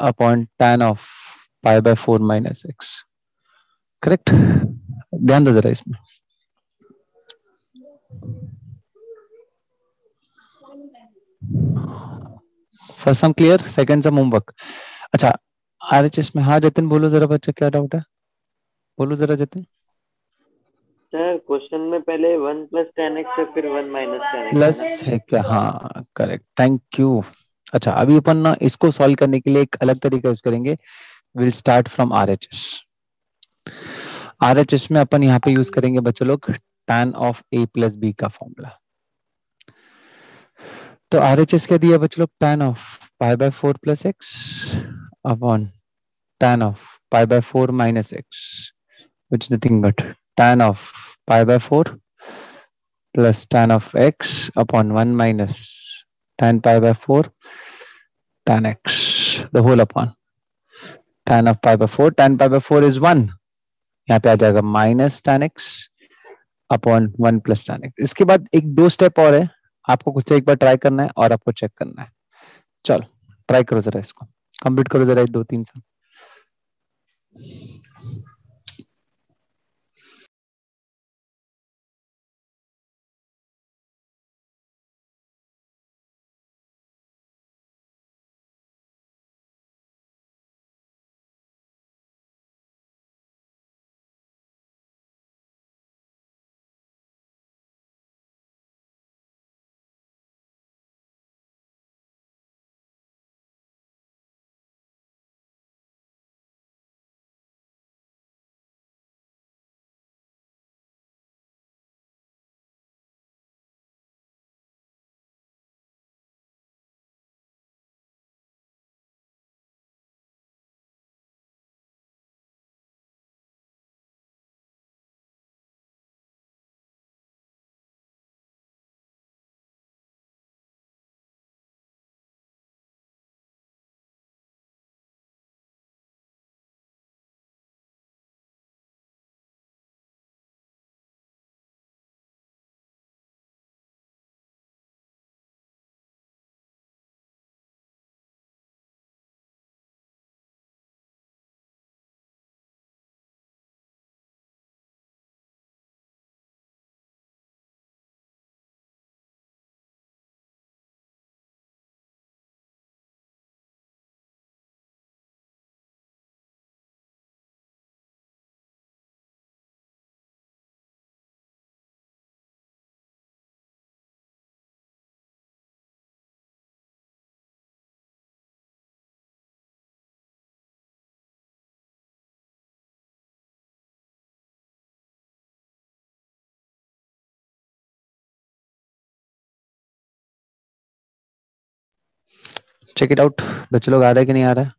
S1: upon tan of pi by 4 minus X. Correct? ध्यान दो जरा इसमें। First sum clear, second sum homework. अच्छा RHS में, हाँ जतिन बोलो जरा बच्चा, क्या डाउट है? बोलो जरा जतिन।
S2: सर क्वेश्चन में पहले 1 + tan x है, फिर 1 - tan x है
S1: प्लस
S2: ना।
S1: है क्या? हाँ करेक्ट, थैंक यू। अच्छा अभी अपन ना इसको सॉल्व करने के लिए एक अलग तरीका यूज करेंगे। Will start from RHS. RHS में अपन यहाँ पे यूज करेंगे बच्चों लोग tan of a plus B का फॉर्मूला। तो आरएचएस क्या दिया बच्चों लोग? tan of pi by 4 plus x upon tan of pi by 4 minus x, which is nothing but tan of pi by 4 plus tan of x upon 1 minus tan pi by 4 tan x the whole upon tan of pi by 4, tan pi by 4 is 1, यहाँ पे आ जाएगा minus tan x upon 1 plus tan x। इसके बाद एक दो step और है, आपको खुद से एक बार ट्राई करना है और आपको चेक करना है। चलो ट्राई करो जरा, इसको कंप्लीट करो जरा, दो तीन से। चेक इट आउट बच्चे लोग, आ रहा है कि नहीं आ रहा है?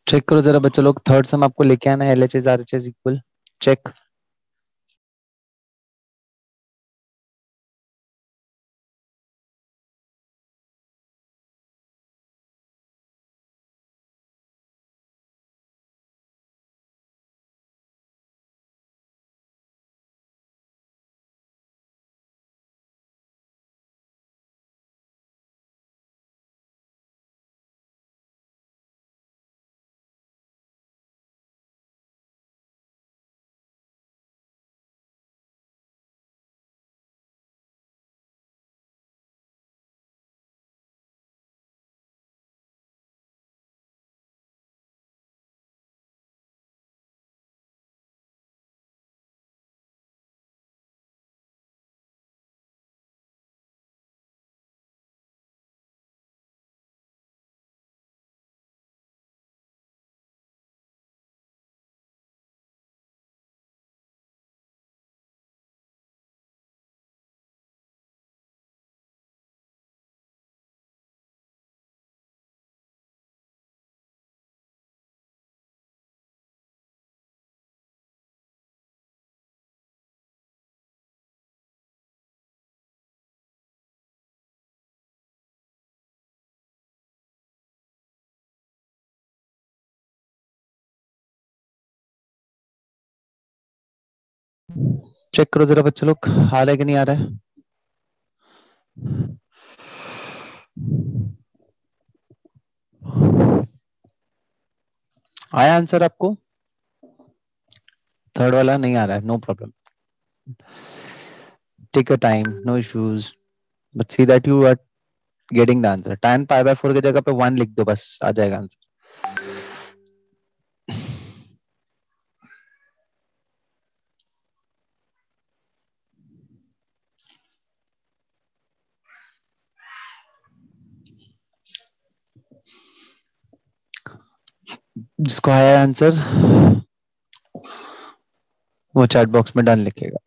S1: चेक करो जरा बच्चे लोग, थर्ड सम आपको लेके आना है, LHS RHS equal. Check. Check करो जरा बच्चे लोग, आ रहा है कि नहीं आ रहा है? आया आंसर आपको? थर्ड वाला नहीं आ रहा है, no problem, take your time, no issues, but see that you are getting the answer. tan pi/4 की जगह पे 1 लिख दो, बस आ जाएगा आंसर। जिसको आया आंसर वो चैट बॉक्स में डन लिखेगा।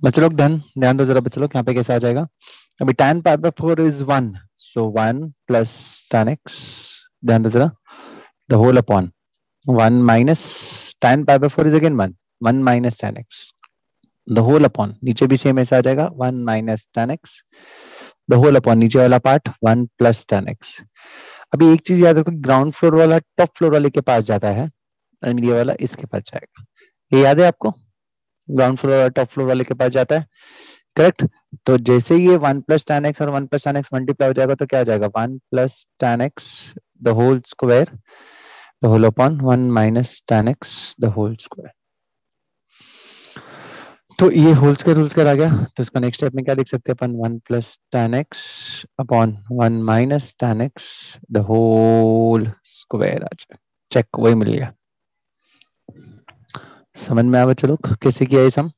S1: बच्चे लोग ध्यान ध्यान दो जरा बच्चे लोग, यहाँ पे कैसे आ जाएगा? अभी tan pi by 4 is 1, so 1 plus tan x, ध्यान दो जरा, the whole upon 1 minus tan pi by 4 is again 1, 1 minus tan x, the whole upon, नीचे भी सेम ऐसा आ जाएगा 1 minus tan x, the whole upon नीचे वाला पार्ट 1 प्लस tan x। अभी एक चीज याद रखो, ग्राउंड फ्लोर वाला टॉप फ्लोर वाले के पास जाता है और ये वाला इसके पास जाएगा, ये याद है आपको? ग्राउंड फ्लोर वाला टॉप फ्लोर वाले के पास जाता है, करेक्ट? तो जैसे ये 1 प्लस tan x और 1 प्लस tan x मल्टीप्लाई हो जाएगा तो क्या आ जाएगा? 1 plus tan x the whole square, the whole upon 1 minus tan x the whole square. तो ये होल स्क्वायर आ गया, तो इसका नेक्स्ट स्टेप में क्या लिख सकते हैं अपन? 1 plus tan x upon 1 minus tan x the whole square आ जाए। चेक, वही मिल गया। समझ में आया बच्चे लोग कैसे किया ये सम?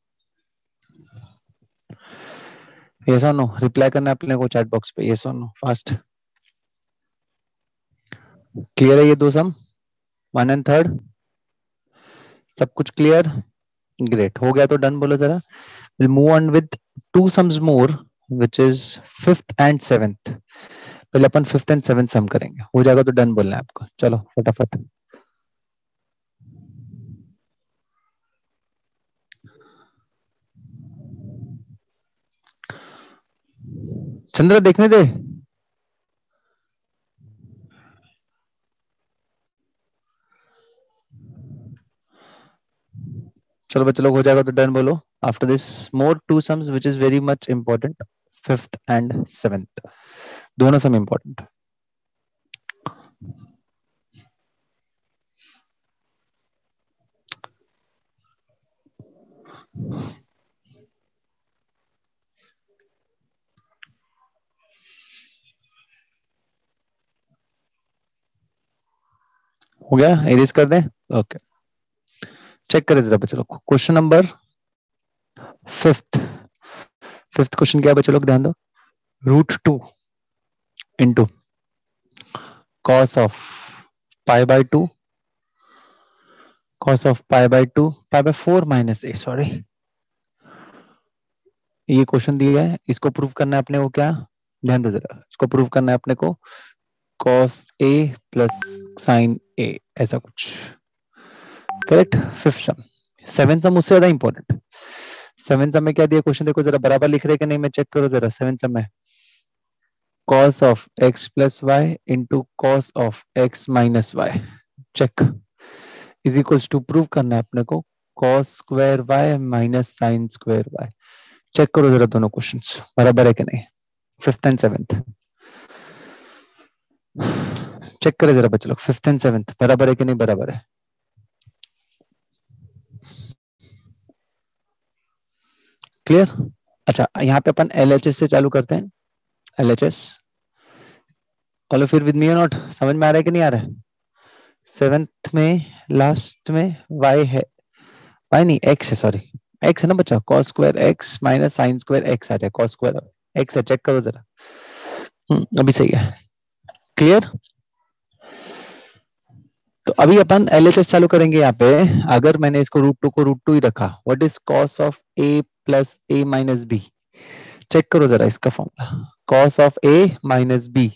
S1: यस और नो? रिप्लाई करना है अपने को चैट बॉक्स पे, यस और नो फास्ट। क्लियर है ये दो सम, 1 एंड 3? सब कुछ क्लियर? ग्रेट, हो गया तो डन बोलो जरा। Will move on with 2 sums more which is 5th and 7th। पहले अपन 5th एंड 7th सम करेंगे, हो जाएगा तो डन बोलना है आपको। चलो फटाफट। चंद्र देखने दे। चलो बच्चे लोग, हो जाएगा तो डन बोलो। After this more 2 sums which is very much important, 5th and 7th, दोनों सम इंपॉर्टेंट। हो गया, एरेज कर दें? ओके, चेक करें जरा बच्चे लोग। Question number 5th, 5th question क्या है बच्चे लोग? ध्यान दो। √2 into cos of pi bye 2, cos of pi bye 2 pi by 4 minus A, sorry, ये क्वेश्चन दिया है, इसको प्रूव करना है अपने को। क्या? ध्यान दो जरा, इसको प्रूव करना है अपने को cos a plus sin a, ऐसा कुछ, करेक्ट? 5th सम। 7th सम उससे ज्यादा इंपॉर्टेंट। 7th सम में क्या दिया क्वेश्चन? देखो जरा, बराबर लिख रहे कि नहीं, मैं चेक करो जरा। 7th सम में cos of x plus Y into cos of x minus Y, check, is equals to, prove करना है अपने को cos square y minus sin square y। Check करो जरा दोनों क्वेश्चंस बराबर है कि नहीं, 5th एंड 7th। चेक करें जरा बच्चे लोग, 5th एंड 7th बराबर है कि नहीं बराबर है? क्लियर? अच्छा, यहाँ पे अपन LHS से चालू करते हैं। LHS, all of you with me और नॉट? समझ में आ रहा है कि नहीं आ रहा है? 7th में लास्ट में y है, y नहीं x है, सॉरी x है ना बच्चा, cos square x minus sin square x आ जाए, cos स्क्वायर x है, चेक करो जरा। अभी सही है, क्लियर? तो अभी अपन LHS चालू करेंगे। यहाँ पे अगर मैंने इसको √2 को √2 ही रखा, what is cos of a plus a minus b? Check करो जरा इसका formula, cos of a minus b,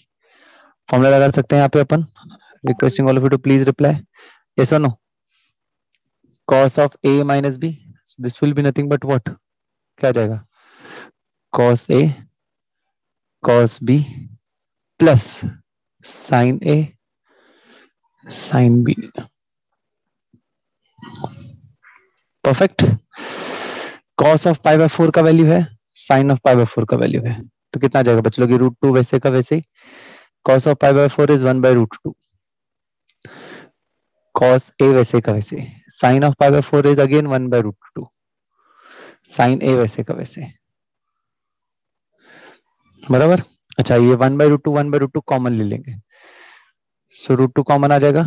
S1: formula लगा सकते हैं यहाँ पे अपन। Requesting all of you to please reply yes और no. cos of a minus b, this will be nothing but what, क्या आ जाएगा? cos a cos b plus sin a sin b, perfect. cos of pi by 4 का value है, sin of pi by 4 का value है, तो कितना आ जाएगा बच्चों? √2 वैसे का वैसे ही, cos of pi by 4 is 1 by √2, cos a वैसे का वैसे, sin of pi by 4 is again 1 by √2, sin a वैसे का वैसे, बराबर। अच्छा, ये 1 बाय √2 कॉमन ले लेंगे, सो √2 कॉमन आ जाएगा,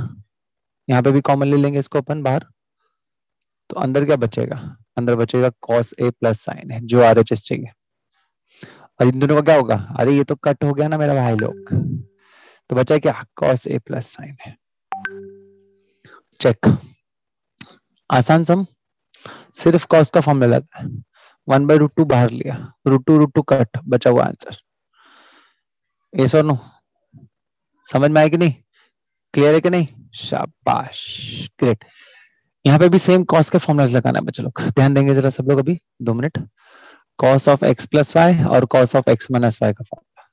S1: यहाँ पे भी कॉमन ले लेंगे इसको अपन बाहर, तो अंदर क्या बचेगा? अंदर बचेगा cos a प्लस sin है, जो RHS चाहिए। और इन दोनों का क्या होगा? अरे ये तो कट हो गया ना मेरा भाई लोग, तो बचा क्या? cos a प्लस sin है, चेक। आसान सम, सिर्फ cos का फॉर्मूला लगा है, 1/√2 बाहर लिया, √2 कट, बचा हुआ आंसर। यस और नो? समझ में आया कि नहीं? क्लियर है कि नहीं? शाबाश, ग्रेट। यहाँ पे भी सेम कॉस के फॉर्मूलाज लगाना है बच्चे लोग, ध्यान देंगे जरा सब लोग अभी 2 minute. Cos of X plus Y और cos of X minus Y का फॉर्मूला।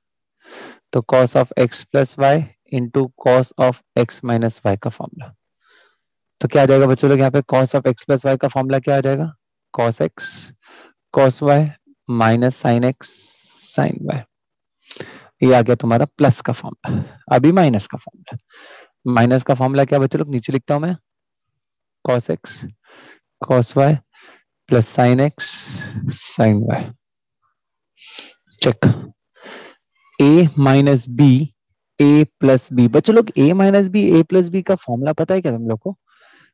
S1: तो cos of X plus Y into cos of X minus Y का फॉर्मूला। तो क्या आ जाएगा बच्चों लोग यहाँ पे? Cos of X plus Y का फॉर्मूला क्या आ जाएगा? Cos X cos Y minus sine X sine Y. ये आ गया तुम्हारा प्लस का फॉर्मूला, अभी माइनस का फॉर्मूला। माइनस का फॉर्मूला क्या बच्चों लोग? नीचे लिखता हूं मैं, cos X cos Y plus sine X sine Y. Check. A minus B A plus B. बच्चों लोग A minus B A plus B का फॉर्मूला पता है क्या तुम लोग को?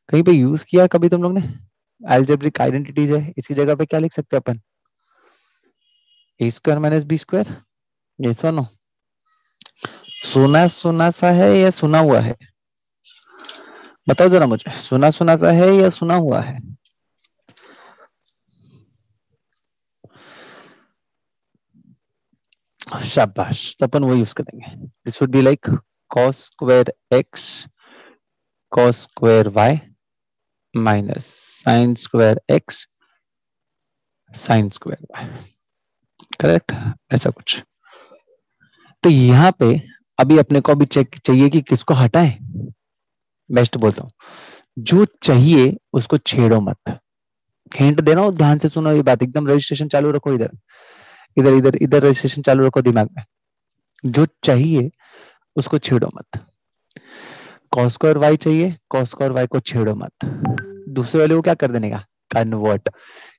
S1: कहीं पे यूज किया कभी तुम लोग ने? एल्जेब्रिक आइडेंटिटीज है, इसी जगह पे क्या लिख सकते हैं अपन? ए स्क्वायर माइनस बी स्क्वायर। ये सुनो, सुना सुना सा है या सुना हुआ है? बताओ जरा मुझे, सुना सुना सा है या सुना हुआ है? शाबाश, तो अपन वो यूज करेंगे। This would be like cos square x cos square y minus sine square x sine square y। Correct, ऐसा कुछ। तो यहाँ पे अभी अपने को अभी चेक चाहिए कि किसको हटाएं। बेस्ट बोलता हूँ, जो चाहिए उसको छेड़ो मत। हिंट दे रहा हूं, ध्यान से सुनो ये बात एकदम। रजिस्ट्रेशन चालू रखो, इधर इधर इधर इधर रजिस्ट्रेशन चालू रखो दिमाग में। जो चाहिए उसको छेड़ो मत। कॉस स्क्वायर वाई चाहिए, कॉस स्क्वायर वाई को छेड़ो मत। दूसरे वाले को क्या कर देने का? कन्वर्ट।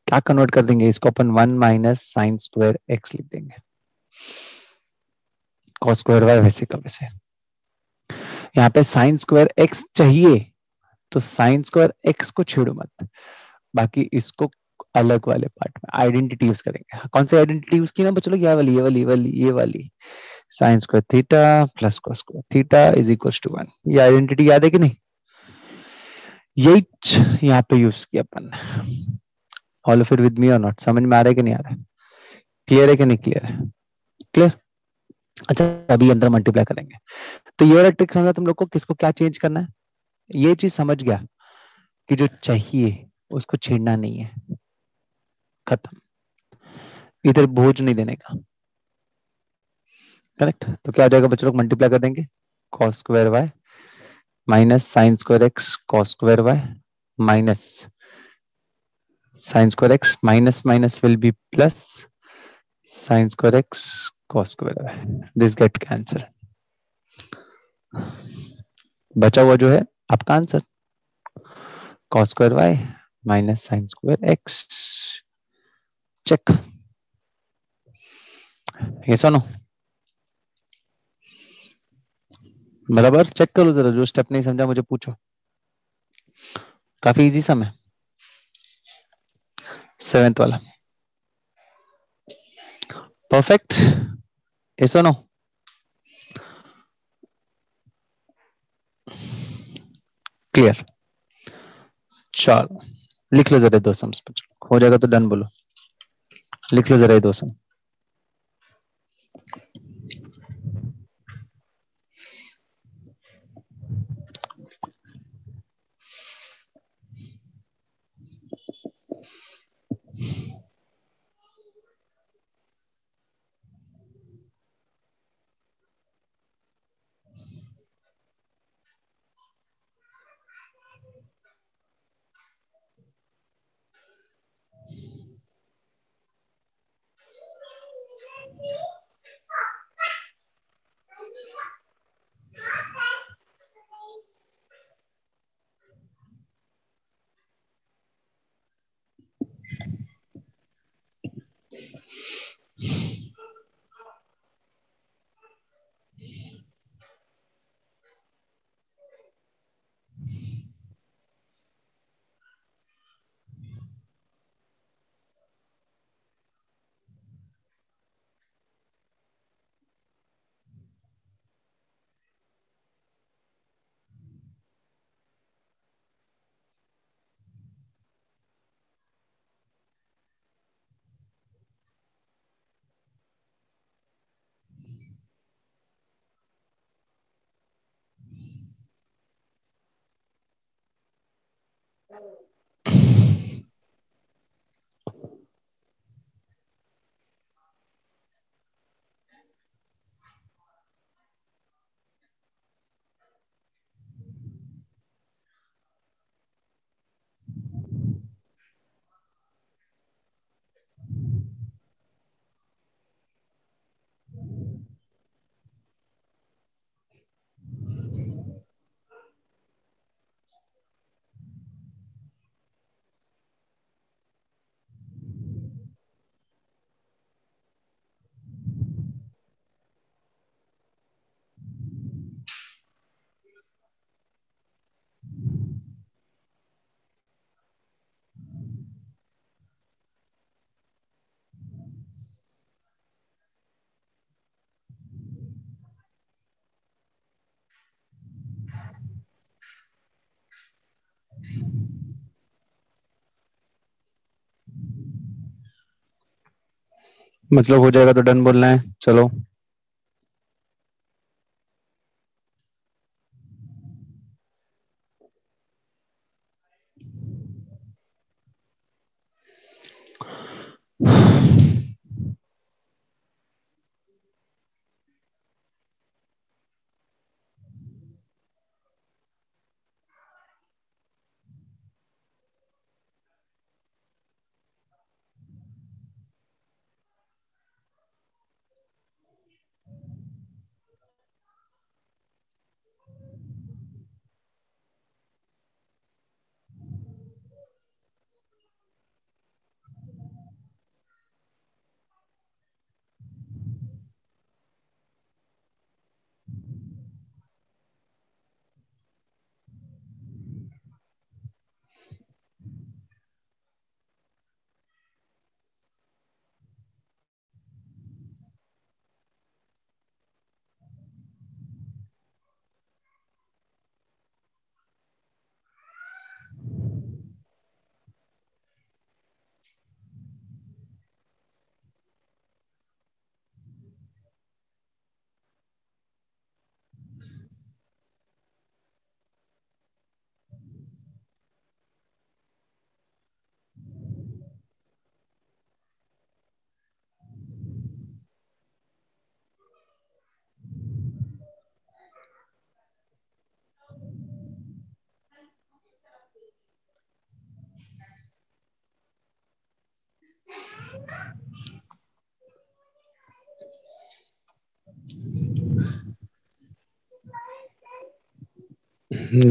S1: क्या कन्वर्ट कर देंगे इसको अपन? 1 माइनस साइन स्क्वायर एक्स लिख देंगे। कॉस स्क्वायर वाई वैसे का वैसे। यहाँ पे साइन स्क्वायर एक्स चाहिए तो साइन स्क्वायर एक्स को छेड़ो मत, बाकी इसको अलग वाले पार्ट में आइडेंटिटी यूज करेंगे। कौन सी आइडेंटिटी यूज की ना बच्चों लोग? ये वाली ये वाली ये वाली ये वाली। Sine square theta plus cos square theta is equal to 1। ये आइडेंटिटी याद है कि नहीं? यही यहाँ पे यूज किया अपन। फॉलो फिर विद मी और नॉट? समझ में आ रहा है कि नहीं आ रहा है? क्लियर है कि नहीं क्लियर है? क्लियर। अच्छा, अभी अंदर मल्टीप्लाई करेंगे। तो ये वाला ट्रिक समझा तुम लोग को, किसको क्या चेंज करना है? ये चीज समझ गया कि जो चाहिए उसको छेड़ना नहीं है, खत्म। इधर बोझ नहीं देने का। करेक्ट। तो क्या आ जाएगा बच्चों लोग? मल्टीप्लाई कर देंगे, cos square y minus sine square x cos square y minus sine square x minus minus will be plus sine square x cos square y. This get cancel. बचा हुआ जो है आपका answer, cos square y minus sine square x. Check. ये सुनो, बराबर check करो जरा। जो स्टेप नहीं समझा मुझे पूछो, काफी इजी सम है, 7th वाला। परफेक्ट। ये सुनो, क्लियर। चलो लिख लो जरा 2 सम्स, हो जाएगा तो डन बोलो। लिख लो जरा ये 2 सम। मतलब हो जाएगा तो डन बोलना है, चलो।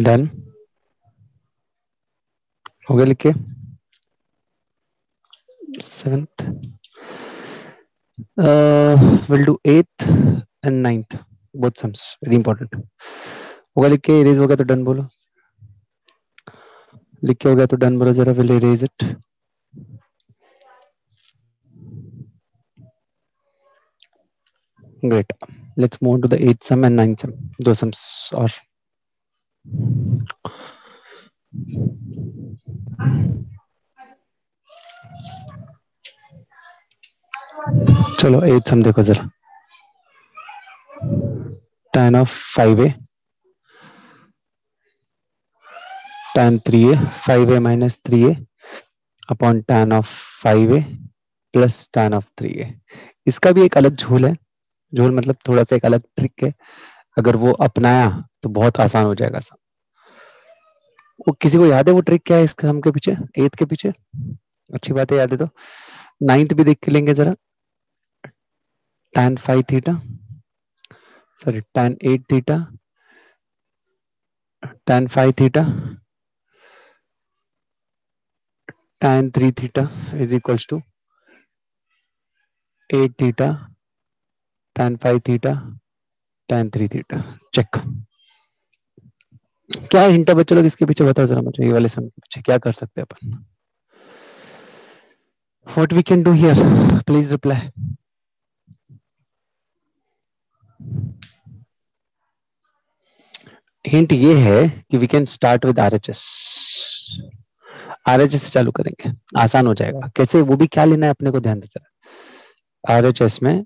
S1: डन हो गया, लिख के। सेवेंथ, विल डू एथ and ninth, both sums very important. होगा लिख के, इरेज हो गया तो डन बोलो। लिख के हो गया तो डन बोलो जरा, will erase it. Great, let's move to the 8th sum and 9th sum, दो सम्स और। चलो 8th सम देखो जरा। tan of 5a tan 3a, 5a minus 3a upon tan of 5a plus tan of 3a। इसका भी एक अलग झोल है, झोल मतलब थोड़ा सा एक अलग ट्रिक है, अगर वो अपनाया तो बहुत आसान हो जाएगा सब। वो किसी को याद है वो ट्रिक क्या है इसके हम के पीछे, 8th के पीछे? अच्छी बात है, याद है तो 9th भी देख के लेंगे जरा। tan 5 theta, sorry tan 8 theta, tan 5 theta, tan 3 theta is equals to 8 theta tan 5 theta tan 3 theta. Check. क्या हिंट है बच्चों लोग इसके पीछे, बताओ जरा मुझे, ये वाले सम के पीछे क्या कर सकते हैं अपन? What we can do here? Please reply. Hint ये है कि we can start with RHS। RHS से चालू करेंगे, आसान हो जाएगा। कैसे, वो भी क्या लेना है अपने को, ध्यान दे जरा। RHS में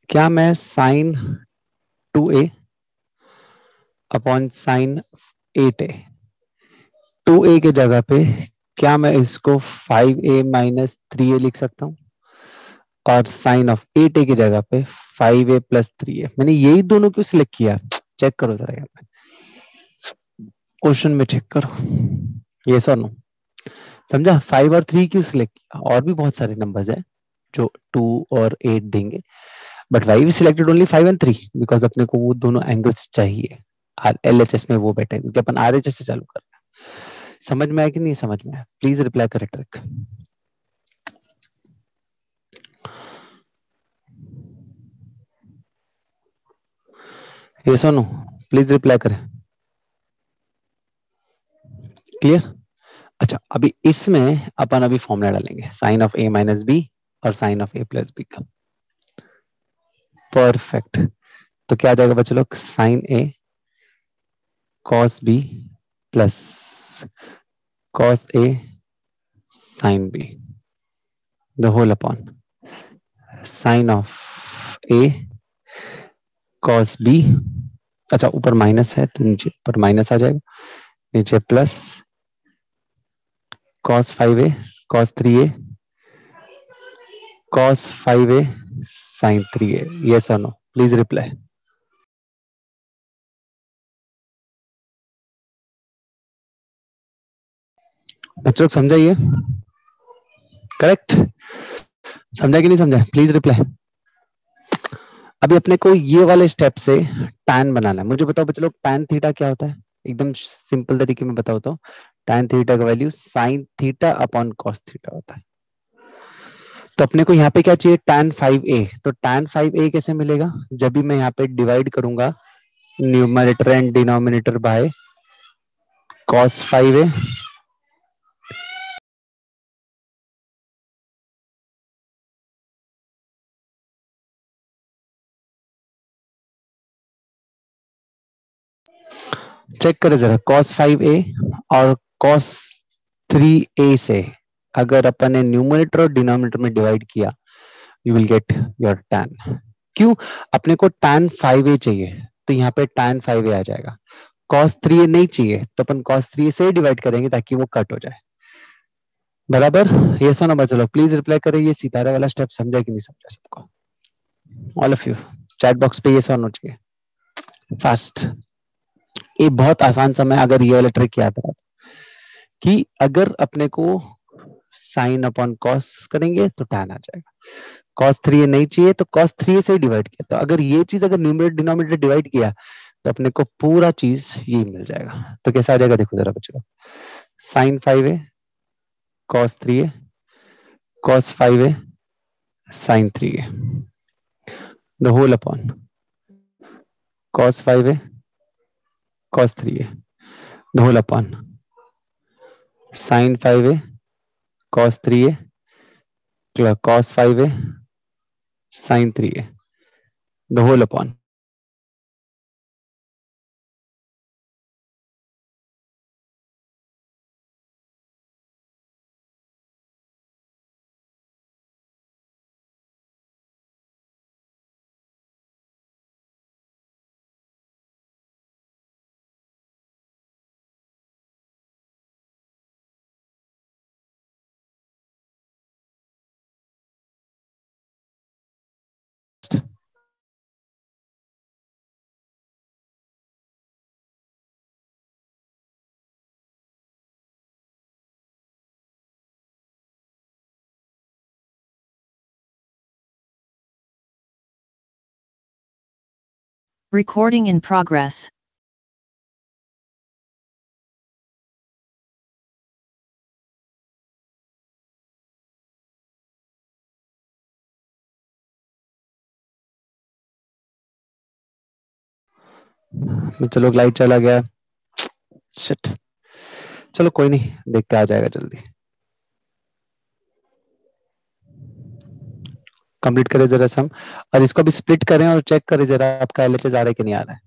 S1: क्या मैं sin 2a upon sin 8a 2a के जगह पे क्या मैं इसको 5a माइनस 3a लिख सकता हूँ, और साइन ऑफ 8a की जगह पे 5a प्लस 3a। मैंने यही दोनों क्यों सिलेक्ट किया, चेक करो जरा यहाँ पे क्वेश्चन में, चेक करो ये सर नो, समझा? 5 और 3 क्यों सिलेक्ट किया? और भी बहुत सारे नंबर्स है जो 2 और 8 देंगे, but why we selected only 5 and 3 because अपने को वो दोनों एंगल्स चाहिए। LHS में वो बैठे क्योंकि अपन RHS से चालू कर रहे हैं। समझ में आया कि नहीं समझ में आया? प्लीज रिप्लाई करे ट्रिक। ये सुनो, प्लीज रिप्लाई करें। क्लियर? अच्छा, अभी इसमें अपन अभी फॉर्मूला डालेंगे sine of a minus B और sine of a plus B का। परफेक्ट। तो क्या आ जाएगा बच्चे लोग, sine a cos b plus cos a sin b the whole upon sine of a cos b। अच्छा, ऊपर माइनस है तो नीचे ऊपर माइनस आ जाएगा, नीचे plus cos 5a cos 3a cos 5a sin 3a। yes or no? Please reply. बच्चों समझा ये? करेक्ट? समझा कि नहीं समझा? Please reply. अभी अपने को ये वाले स्टेप से tan बनाना है। मुझे बताओ बच्चे लोग, tan थीटा क्या होता है? एकदम सिंपल तरीके में बताओ तो, tan थीटा का value sin theta upon cos theta होता है। तो अपने को यहाँ पे क्या चाहिए, tan 5a। तो tan 5a कैसे मिलेगा? जब भी मैं यहाँ पे डिवाइड करूंगा numerator and denominator by cos 5a, check करें जरा, cos 5a और cos 3a से अगर अपन ने न्यूमरेटर और डिनोमिनेटर में डिवाइड किया, you will get your tan। क्यों? अपने को tan 5a चाहिए तो यहाँ पे tan 5a आ जाएगा। cos 3a नहीं चाहिए तो अपन cos 3a से डिवाइड करेंगे ताकि वो कट हो जाए। बराबर? ये सुनो बच्चों लोग, प्लीज रिप्लाई करें, ये सितारे वाला स्टेप समझा कि नहीं समझा सबको? All of you chat box पे ये सुनो चाहिए फास्ट। ये बहुत आसान समय, अगर ये वाला ट्रिक याद रहा कि अगर अपने को साइन अपॉन कॉस करेंगे तो tan आ जाएगा। cos 3a नहीं चाहिए तो cos 3a से डिवाइड किया, तो अगर ये चीज अगर न्यूमरेटर डिनोमिनेटर डिवाइड किया तो अपने को पूरा चीज ये मिल जाएगा। तो कैसा आ जाएगा देखो जरा बच्चों, sine 5a cos 3a cos 5a sin 3a the whole upon cos 5a cos 3a the whole upon sin 5a cos 3a cos 5a sin 3a the whole upon
S3: Recording in progress.
S1: चलो light चला गया, shit. चलो कोई नहीं, देखते आ जाएगा जल्दी। Complete करें जरा सम, और इसको भी स्प्लिट करें और चेक करें जरा आपका LHS आ रहा है कि नहीं आ रहा है।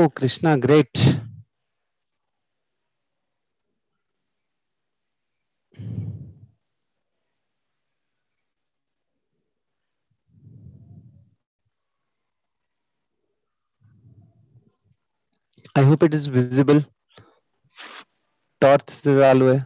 S1: ओ Krishna, great. I hope it is visible. Torch से चालू है।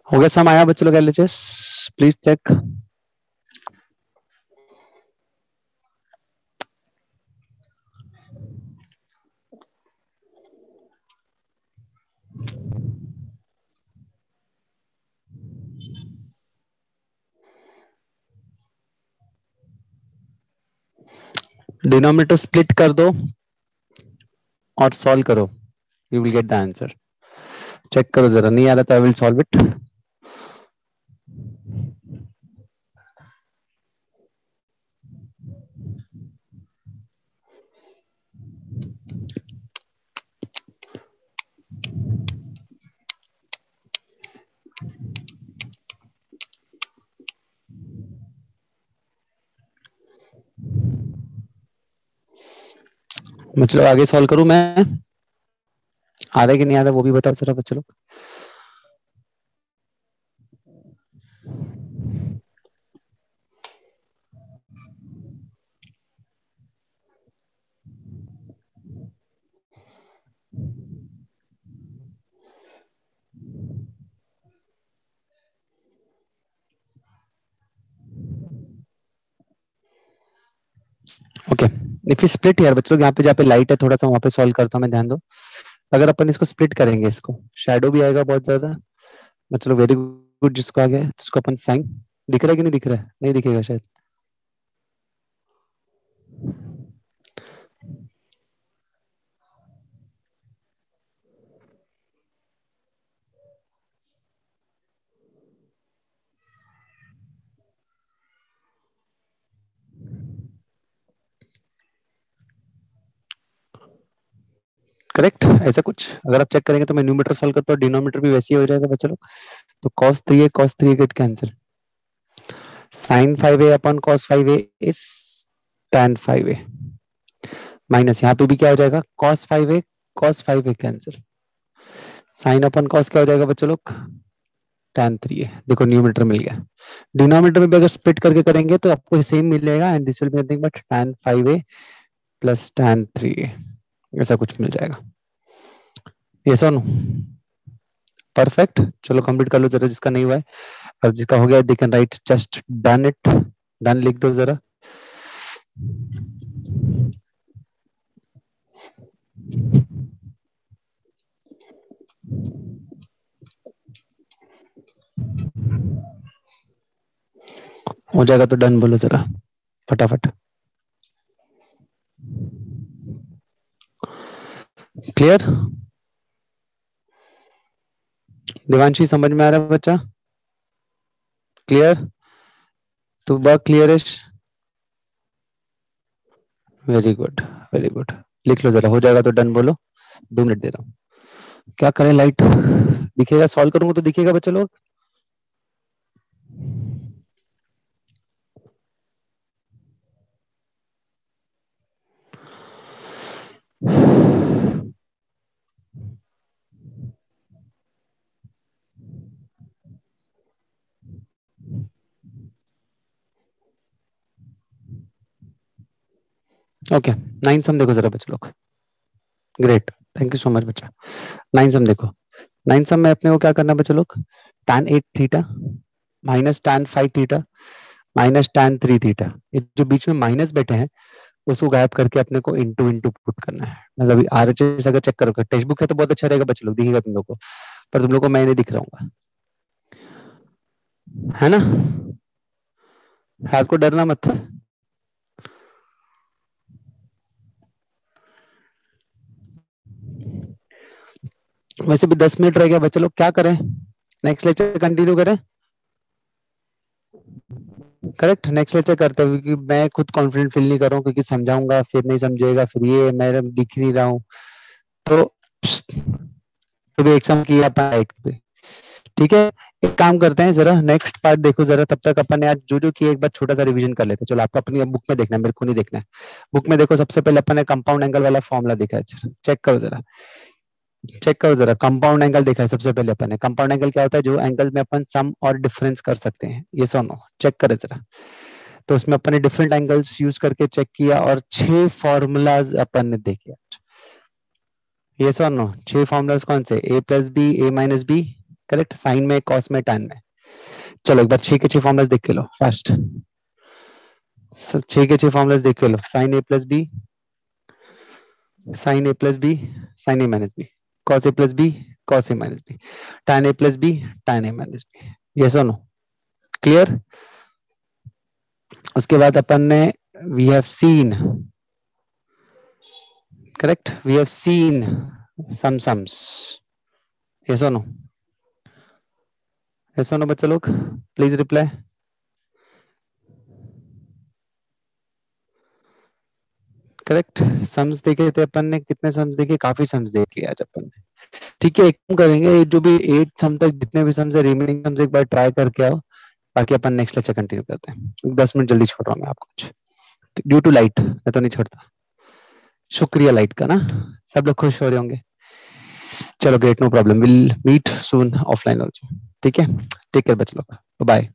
S1: हो गया सम आया बच्चों लोग LHS? Please check. Denominator split कर दो और सॉल्व करो, you will get the answer. Check करो जरा, नहीं आ रहा तो आई विल सॉल्व इट। बच्चों लोग आगे सॉल्व करूं मैं? आ रहा है कि नहीं आ रहा वो भी बताओ जरा बच्चों लोग। ओके, इफ यू स्प्लिट यार बच्चों लोग, यहाँ पे जहाँ पे लाइट है थोड़ा सा वहां पे सॉल्व करता हूँ मैं, ध्यान दो। अगर अपन इसको स्प्लिट करेंगे, इसको शैडो भी आएगा बहुत ज्यादा। बच्चों लोग वेरी गुड, जिसको आ गया है उसको अपन साइन, दिख रहा है कि नहीं दिख रहा है? नहीं दिखेगा शायद। करेक्ट, ऐसा कुछ अगर आप चेक करेंगे तो मैं न्यूमरेटर सॉल्व करता हूँ, डिनोमिनेटर भी वैसे ही हो जाएगा बच्चों लोग। तो cos 3a cos 3a get cancel, sin 5a upon cos 5a is tan 5a, minus यहाँ पे भी क्या हो जाएगा, cos 5a cos 5a cancel, sin अपन cos क्या हो जाएगा बच्चों लोग, tan 3a। देखो न्यूमरेटर मिल गया। डिनोमिनेटर में भी अगर स्प्लिट करके करेंगे तो आपको सेम मिलेगा, and this will be nothing but tan 5a plus tan 3a, ऐसा कुछ मिल जाएगा। ये सुनो, परफेक्ट। चलो कंप्लीट कर लो जरा जिसका नहीं हुआ है, और जिसका हो गया they can write just done it, done लिख दो जरा। हो जाएगा तो डन बोलो जरा फटाफट। क्लियर? देवांशी समझ में आ रहा है बच्चा? क्लियर? तो work clearish? Very good, very good. लिख लो जरा, हो जाएगा तो डन बोलो। 2 मिनट दे रहा हूँ। क्या करें, लाइट दिखेगा, सॉल्व करूंगा तो दिखेगा बच्चे लोग। ओके, 9 सम देखो जरा बच्चे लोग। Great, thank you so much बच्चा। 9 सम देखो। 9 सम में अपने को क्या करना है बच्चे लोग? tan 8 theta minus tan 5 theta minus tan 3 theta, ये जो बीच में माइनस बैठे हैं उसको गायब करके अपने को इंटू इंटू पुट करना है। मतलब अभी आरएचएस अगर चेक करोगे, टेक्स्ट बुक है तो बहुत अच्छा रहेगा बच्चे लोग, दिखेगा तुम लोग को, पर तुम लोग को मैं नहीं दिख रहा हूँ, है ना? हाथ को डरना मत। वैसे भी 10 मिनट रह गया बच्चे लोग, क्या करें? नेक्स्ट लेक्चर कंटिन्यू करें? करेक्ट, नेक्स्ट लेक्चर करते हुए, क्योंकि मैं खुद कॉन्फिडेंट फील नहीं कर रहा हूँ, क्योंकि समझाऊंगा फिर नहीं समझेगा, फिर ये मैं दिख नहीं रहा हूँ, तो तो भी एग्जाम किया था एक पे। ठीक है, एक काम करते हैं, जरा नेक्स्ट पार्ट देखो जरा, तब तक अपन ने आज जो जो किया एक बार छोटा सा रिवीजन कर लेते हैं। चलो, आपको अपनी बुक में देखना है, मेरे को नहीं देखना है। बुक में देखो, सबसे पहले अपन ने कंपाउंड एंगल वाला फॉर्मूला देखा है, चेक करो जरा, चेक करो जरा। कंपाउंड एंगल देखा है सबसे पहले अपन ने। कंपाउंड एंगल क्या होता है? जो एंगल में अपन सम और डिफरेंस कर सकते हैं, ये सुनो, चेक करें जरा। तो उसमें अपन ने डिफरेंट एंगल्स यूज करके चेक किया और 6 फॉर्मूलाज अपन ने देखे। ये सुनो, 6 फॉर्मूलाज कौन से? ए प्लस बी, ए माइनस बी, करेक्ट, साइन में, कॉस में, टैन में। चलो एक बार 6 के 6 फॉर्मूलाज देख के लो फास्ट। 6 के 6 फॉर्मूलाज देख के लो। Sine a plus b, sine a plus b, sine a minus B, cos a plus B, cos a minus b, tan a plus b, tan a minus b. ये सुनो, clear? उसके बाद अपन ने we have seen, correct, we have seen some sums. ये सुनो, ये सुनो बच्चे लोग, प्लीज रिप्लाई। करेक्ट, सम्स देखे थे अपन ने, कितने सम्स देखे? काफी सम्स देख लिया आज अपन ने। ठीक है, एक काम करेंगे, ये जो भी 8 सम तक जितने भी सम्स है, रिमेनिंग सम्स एक बार ट्राई करके आओ, बाकी अपन नेक्स्ट लेक्चर कंटिन्यू करते हैं। 10 मिनट जल्दी छोड़ रहा हूँ मैं आपको, ड्यू टू लाइट, मैं तो नहीं छोड़ता। शुक्रिया लाइट का ना, सब लोग खुश हो रहे होंगे। चलो great, no problem, will meet soon offline also. ठीक है, टेक केयर बच्चे लोग, bye.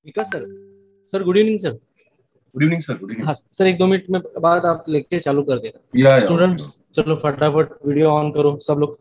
S3: Vikas sir, sir good evening sir.
S4: Good evening sir. Good evening.
S3: हाँ सर, 1-2 मिनट में बाद आप लेक्चर चालू कर देना।
S4: या
S3: स्टूडेंट्स चलो फटाफट वीडियो ऑन करो सब लोग।